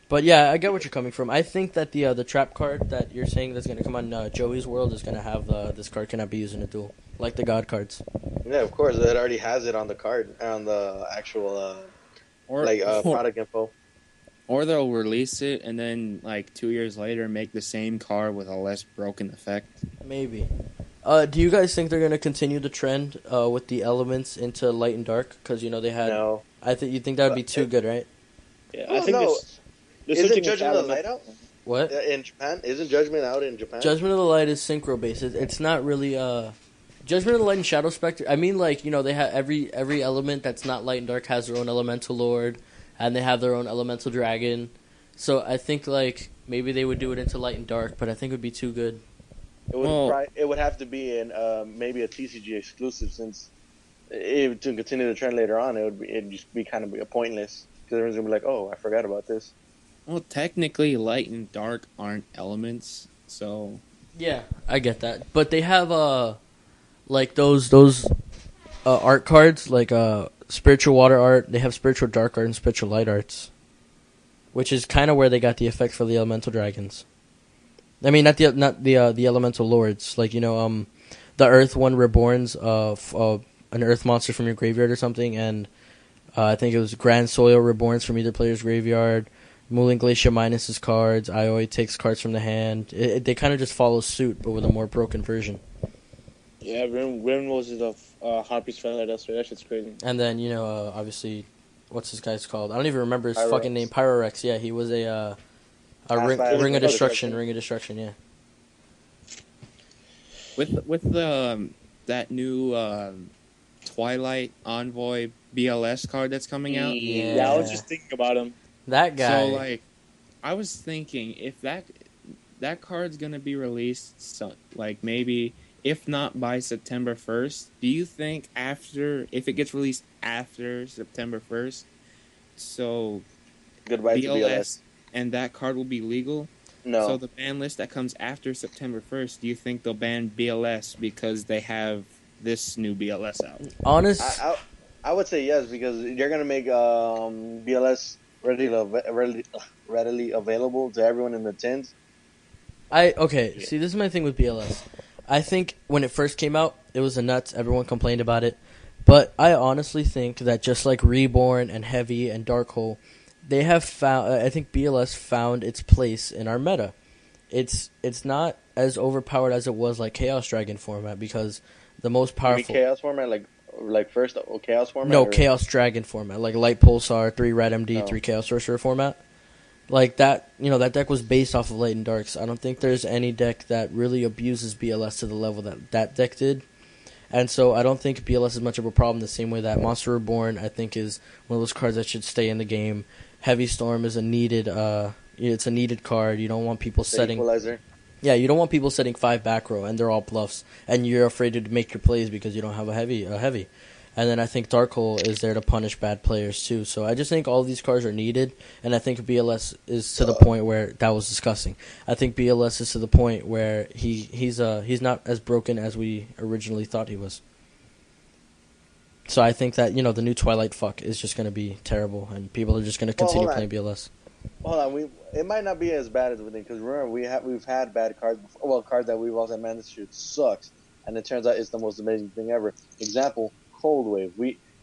But yeah, I get what you're coming from. I think that the trap card that you're saying that's going to come on Joey's World is going to have this card cannot be used in a duel, like the God cards. Yeah, of course, it already has it on the card, on the actual product info. Or they'll release it and then like 2 years later make the same card with a less broken effect. Maybe. Do you guys think they're going to continue the trend with the elements into light and dark? Because they had. No, I think you think that would be too good, right? Yeah, well, I think no. they're Isn't switching Judgment of the Light element. out What? in Japan? Isn't Judgment out in Japan? Judgment of the Light is synchro based. It's not really Judgment of the Light and Shadow Spectre. I mean, like they have every element that's not light and dark has their own elemental lord, and they have their own elemental dragon. So I think like maybe they would do it into light and dark, but I think it would be too good. It would have to be in maybe a TCG exclusive, since to continue the trend later on, it'd just be kind of pointless, because everyone's gonna be like, oh, I forgot about this. Well, technically, light and dark aren't elements, so Yeah, I get that, but they have like those art cards like spiritual water art. They have spiritual dark art and spiritual light arts, which is kind of where they got the effect for the elemental dragons. I mean, not the elemental lords. Like the Earth one reborns an Earth monster from your graveyard or something, and I think it was Grand Soil reborns from either player's graveyard. Moulin Glacier minuses cards. Ioi takes cards from the hand. They kind of just follow suit, but with a more broken version. Yeah, Rim was the Harpy's Feather. That shit's crazy. And then obviously, what's this guy's called? I don't even remember his Pyrorex. fucking name. Pyrorex. Yeah, he was a ring of destruction. Ring of destruction. Yeah. with the that new Twilight Envoy BLS card that's coming out. Yeah, I was just thinking about him. That guy. So like, I was thinking if that card's gonna be released, like maybe if not by September 1st, do you think if it gets released after September 1st, so Goodbye to BLS. and that card will be legal? No. So the ban list that comes after September 1st, do you think they'll ban BLS because they have this new BLS out? Honest. I would say yes, because you're gonna make BLS readily available to everyone in the tins. See, this is my thing with BLS. I think when it first came out, it was a nuts. Everyone complained about it. But I honestly think that just like Reborn and Heavy and Darkhold, they have found. I think BLS found its place in our meta. It's not as overpowered as it was like Chaos Dragon format, because the most powerful Chaos format, like first Chaos format. No, Chaos Dragon format, like Light Pulsar, 3 Red MD, 3 Chaos Sorcerer format. Like that, that deck was based off of Light and Darks. I don't think there's any deck that really abuses BLS to the level that deck did. And so I don't think BLS is much of a problem the same way that Monster Reborn, I think, is one of those cards that should stay in the game. Heavy Storm is a needed it's a needed card. You don't want people setting Equalizer. Yeah, you don't want people setting 5 back row and they're all bluffs and you're afraid to make your plays because you don't have a heavy. And then I think Darkhold is there to punish bad players too. So I just think all these cards are needed, and I think BLS is to the point where that was disgusting. I think BLS is to the point where he's not as broken as we originally thought he was. So I think that the new Twilight fuck is just going to be terrible, and people are just going to continue playing BLS. Hold on, it might not be as bad as we think, because remember we've had bad cards before. Well, cards that we've also said, man, this shit sucks, and it turns out it's the most amazing thing ever. Example. Cold Wave.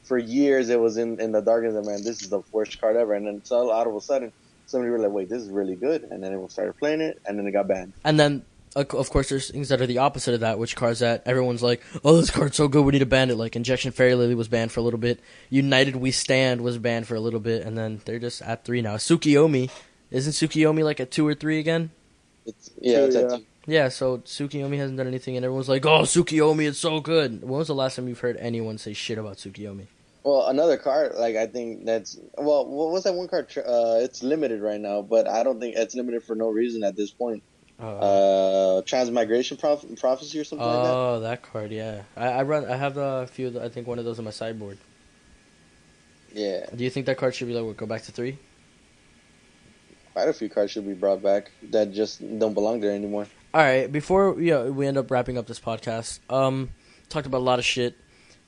For years it was in the darkness, and man, this is the worst card ever. And then so out of a sudden, somebody were like, "Wait, this is really good," and then everyone started playing it, and then it got banned. And then, of course, there's things that are the opposite of that, which cards that everyone's like, "Oh, this card's so good, we need to ban it." Like Injection Fairy Lily was banned for a little bit. United We Stand was banned for a little bit, and then they're just at 3 now. Tsukiyomi, isn't Tsukiyomi like at 2 or 3 again? It's at 2. Yeah, so Tsukiyomi hasn't done anything, and everyone's like, "Oh, Tsukiyomi, it's so good." When was the last time you've heard anyone say shit about Tsukiyomi? Well, another card, like I think that's what was that one card? It's limited right now, but I don't think it's limited for no reason at this point. Uh, Transmigration prophecy or something like that. oh, that card, yeah. I have a few. I think one of those on my sideboard. Yeah, Do you think that card should be go back to 3? quite a few cards should be brought back that just don't belong there anymore. All right, before we end up wrapping up this podcast, talked about a lot of shit,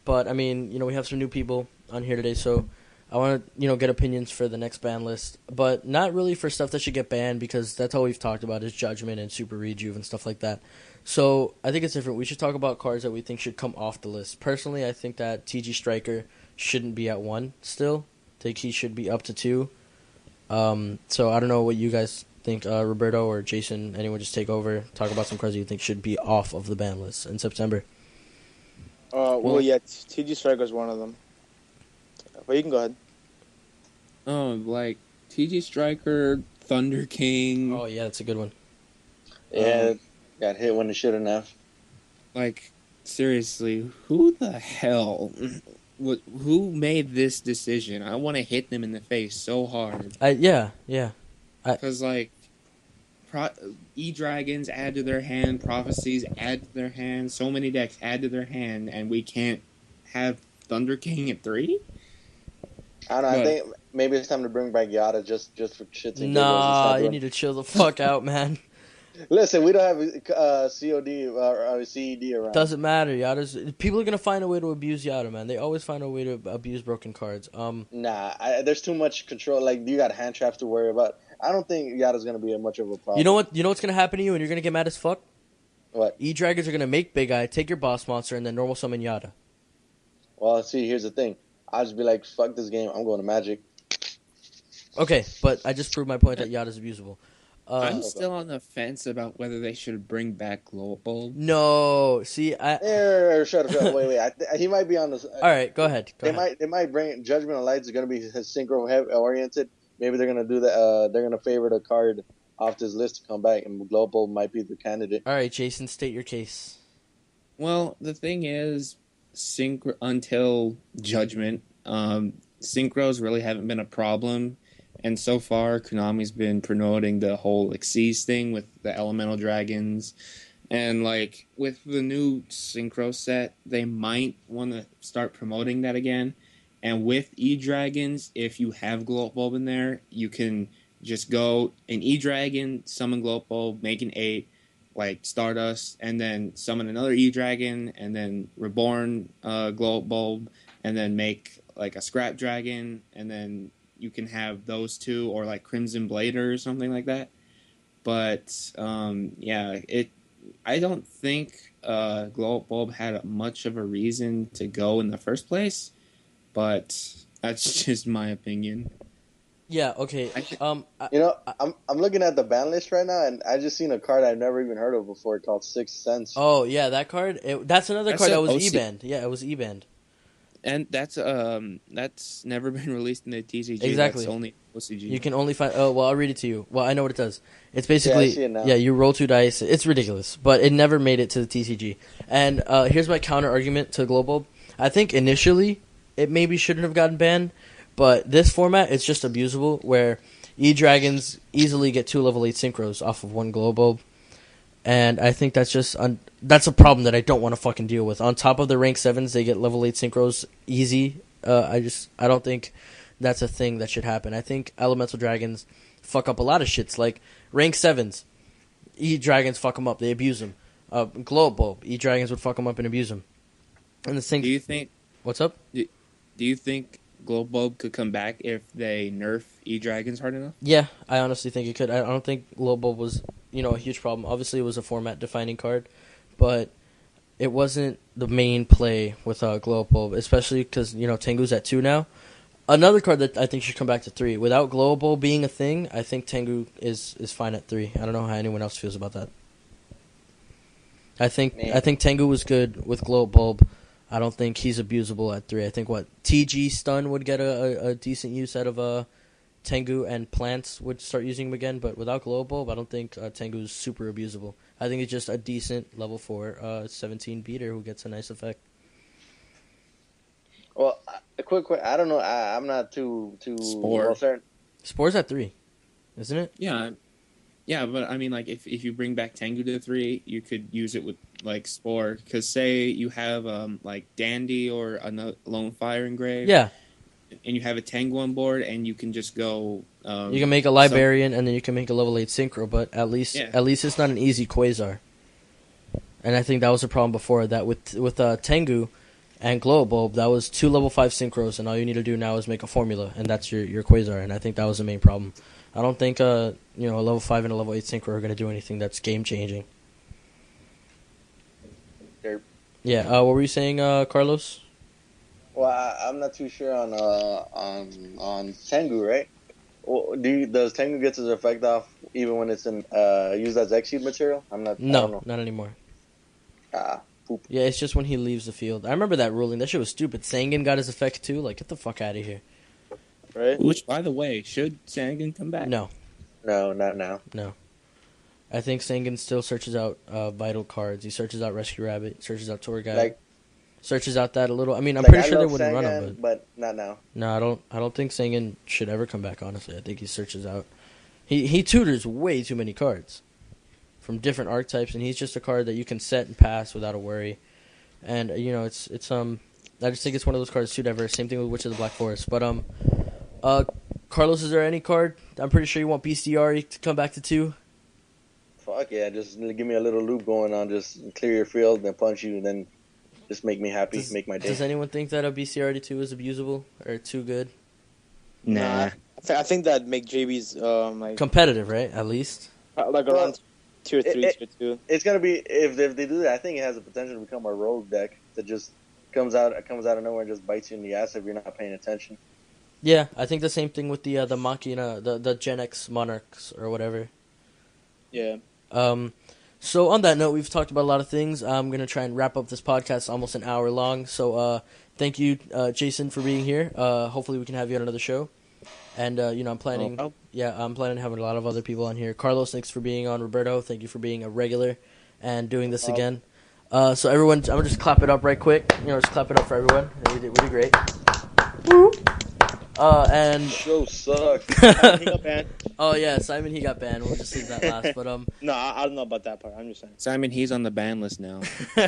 but I mean, we have some new people on here today, so I want to get opinions for the next ban list, but not really for stuff that should get banned because that's all we've talked about is Judgment and Super Rejuve and stuff like that. So I think it's different. We should talk about cards that we think should come off the list. Personally, I think that TG Striker shouldn't be at 1 still. I think he should be up to 2. So I don't know what you guys think, Roberto or Jason, anyone just take over, talk about some cards you think should be off of the ban list in September. Well, yeah, TG Striker is one of them. But you can go ahead. Oh, like TG Striker, Thunder King. Oh yeah, that's a good one. Yeah, got hit when it shouldn't have. Like, seriously, who the hell? Who made this decision? I want to hit them in the face so hard. Yeah. Because, like, E-Dragons add to their hand, Prophecies add to their hand, so many decks add to their hand, and we can't have Thunder King at 3? I don't know. I think maybe it's time to bring back Yada just for shits and giggles. Nah, you need to chill the fuck out, man. Listen, we don't have COD or CED around. Doesn't matter. People are gonna find a way to abuse Yada, man. They always find a way to abuse broken cards. Nah, there's too much control. Like, you got hand traps to worry about. I don't think Yada's gonna be much of a problem. You know what? You know what's gonna happen to you, and you're gonna get mad as fuck. What? E-Dragons are gonna make Big Eye take your boss monster and then normal summon Yada. Well, see, here's the thing. I'll just be like, fuck this game. I'm going to Magic. Okay, but I just proved my point that Yada's abusable. I'm still on the fence about whether they should bring back Global. No, see, Shut up. Wait. He might be on this. All right, go ahead. They might bring Judgment of Lights is going to be synchro oriented. Maybe they're going to do that. They're going to favor the card off this list to come back, and Global might be the candidate. All right, Jason, state your case. Well, the thing is, until Judgment, synchros really haven't been a problem. And so far, Konami's been promoting the whole Xyz thing with the Elemental Dragons. And, like, with the new Synchro set, they might want to start promoting that again. And with E-Dragons, if you have Gloat Bulb in there, you can just go an E-Dragon, summon Gloat Bulb, make an 8, like Stardust, and then summon another E-Dragon, and then Reborn Gloat Bulb, and then make, like, a Scrap Dragon, and then you can have those two, or like Crimson Blader or something like that. But I don't think Glow Bulb had much of a reason to go in the first place. But that's just my opinion. Yeah. Okay. I'm looking at the ban list right now, and I just seen a card I've never even heard of before called Sixth Sense. Oh yeah, that card. That's another card that was E-banned. Yeah, it was E-banned. And that's never been released in the TCG. Exactly. That's only OCG. You can only find. Oh well, I'll read it to you. Well, I know what it does. It's basically I see it now. You roll 2 dice. It's ridiculous, but it never made it to the TCG. And here's my counter argument to Global. I think initially it maybe shouldn't have gotten banned, but this format it's just abusable where E-Dragons easily get 2 level 8 synchros off of 1 Global. And I think that's just that's a problem that I don't want to fucking deal with. On top of the rank 7s, they get level 8 synchros easy. I don't think that's a thing that should happen. I think Elemental Dragons fuck up a lot of shits. Like rank 7s, E-Dragons fuck them up. They abuse them. Globe Bulb, E-Dragons would fuck them up and abuse them. And the thing. Do you think? What's up? Do you think Globe Bulb could come back if they nerf E-Dragons hard enough? Yeah, I honestly think it could. I don't think Globe Bulb was a huge problem. Obviously, it was a format-defining card, but it wasn't the main play with Globe Bulb, especially because, Tengu's at 2 now. Another card that I think should come back to 3. Without Globe Bulb being a thing, I think Tengu is fine at 3. I don't know how anyone else feels about that. I think Tengu was good with Globe Bulb. I don't think he's abusable at 3. I think TG Stun would get a decent use out of Tengu, and Plants would start using him again, but without Globe Bulb, I don't think Tengu's super abusable. I think it's just a decent level 4 17 beater who gets a nice effect. Well, a quick. I don't know. I'm not too Spore. well certain. Spore's at 3, isn't it? Yeah, yeah, but I mean, like, if you bring back Tengu to 3, you could use it with like Spore. Because say you have like Dandy or a Lone Fire Engrave, Yeah. and you have a Tengu on board, and you can just go. You can make a Librarian, and then you can make a level 8 Synchro, but at least it's not an easy Quasar. And I think that was the problem before, that with Tengu and Glow Bulb, that was 2 level 5 Synchros, and all you need to do now is make a formula, and that's your Quasar, and I think that was the main problem. I don't think a level 5 and a level 8 Synchro are going to do anything that's game-changing. Derp. Yeah, what were you saying, Carlos? Well, I'm not too sure on Tengu, right? Well, does Tengu get his effect off even when it's in used as X-Seed material? I don't know. No, not anymore. Poop. Yeah, it's just when he leaves the field. I remember that ruling. That shit was stupid. Sangan got his effect too. Like, get the fuck out of here. Right? Which, by the way, should Sangan come back? No. No, not now. No. I think Sangan still searches out vital cards. He searches out Rescue Rabbit, searches out Tour Guide, searches out that a little. I mean, I'm pretty sure they wouldn't run him, but not now. No, I don't think Sangan should ever come back, honestly. I think he searches out. He tutors way too many cards from different archetypes, and he's just a card that you can set and pass without a worry. And it's I just think it's one of those cards too diverse. Same thing with Witch of the Black Forest. But Carlos, is there any card? I'm pretty sure you want Bestiary to come back to 2. Fuck yeah, just give me a little loop going on, just clear your field, then punch you, and then just make me happy, make my day. Does anyone think that a Bestiary 2 is abusable or too good? Nah. I think that'd make JB's like Competitive, right? At least. Like around tier 3, tier 2. It's gonna be if they do that. I think it has the potential to become a rogue deck that just comes out of nowhere and just bites you in the ass if you're not paying attention. Yeah, I think the same thing with the Machina, the Gen X Monarchs or whatever. Yeah. So on that note, we've talked about a lot of things. I'm gonna try and wrap up this podcast, almost an hour long. So thank you, Jason, for being here. Hopefully we can have you on another show. And I'm planning. I'm planning to have a lot of other people on here. Carlos, thanks for being on. Roberto, thank you for being a regular and doing this again. So everyone, I'm gonna just clap it up right quick. Just clap it up for everyone. We did great. Woo! And Show sucks. He got banned. Oh yeah, Simon, he got banned. We'll just leave that last. But No, I don't know about that part. I'm just saying. Simon, he's on the ban list now. No,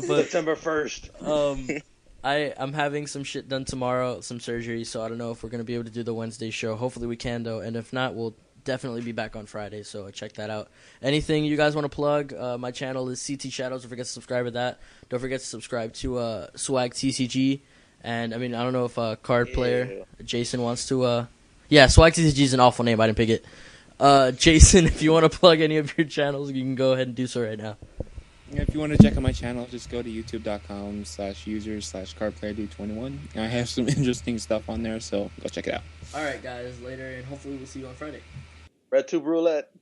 but September 1st. I'm having some shit done tomorrow, some surgery, so I don't know if we're gonna be able to do the Wednesday show. Hopefully we can though, and if not, we'll definitely be back on Friday. So check that out. Anything you guys want to plug? My channel is CT Shadows. Don't forget to subscribe to that. Don't forget to subscribe to Swag TCG. And I mean, I don't know if Card Player Jason wants to. Yeah, Swag TCG is an awful name. I didn't pick it. Jason, if you want to plug any of your channels, you can go ahead and do so right now. Yeah, if you want to check out my channel, just go to youtube.com/users/Cardplayadude21. I have some interesting stuff on there, so go check it out. All right, guys. Later, and hopefully we'll see you on Friday. Red Tube Roulette.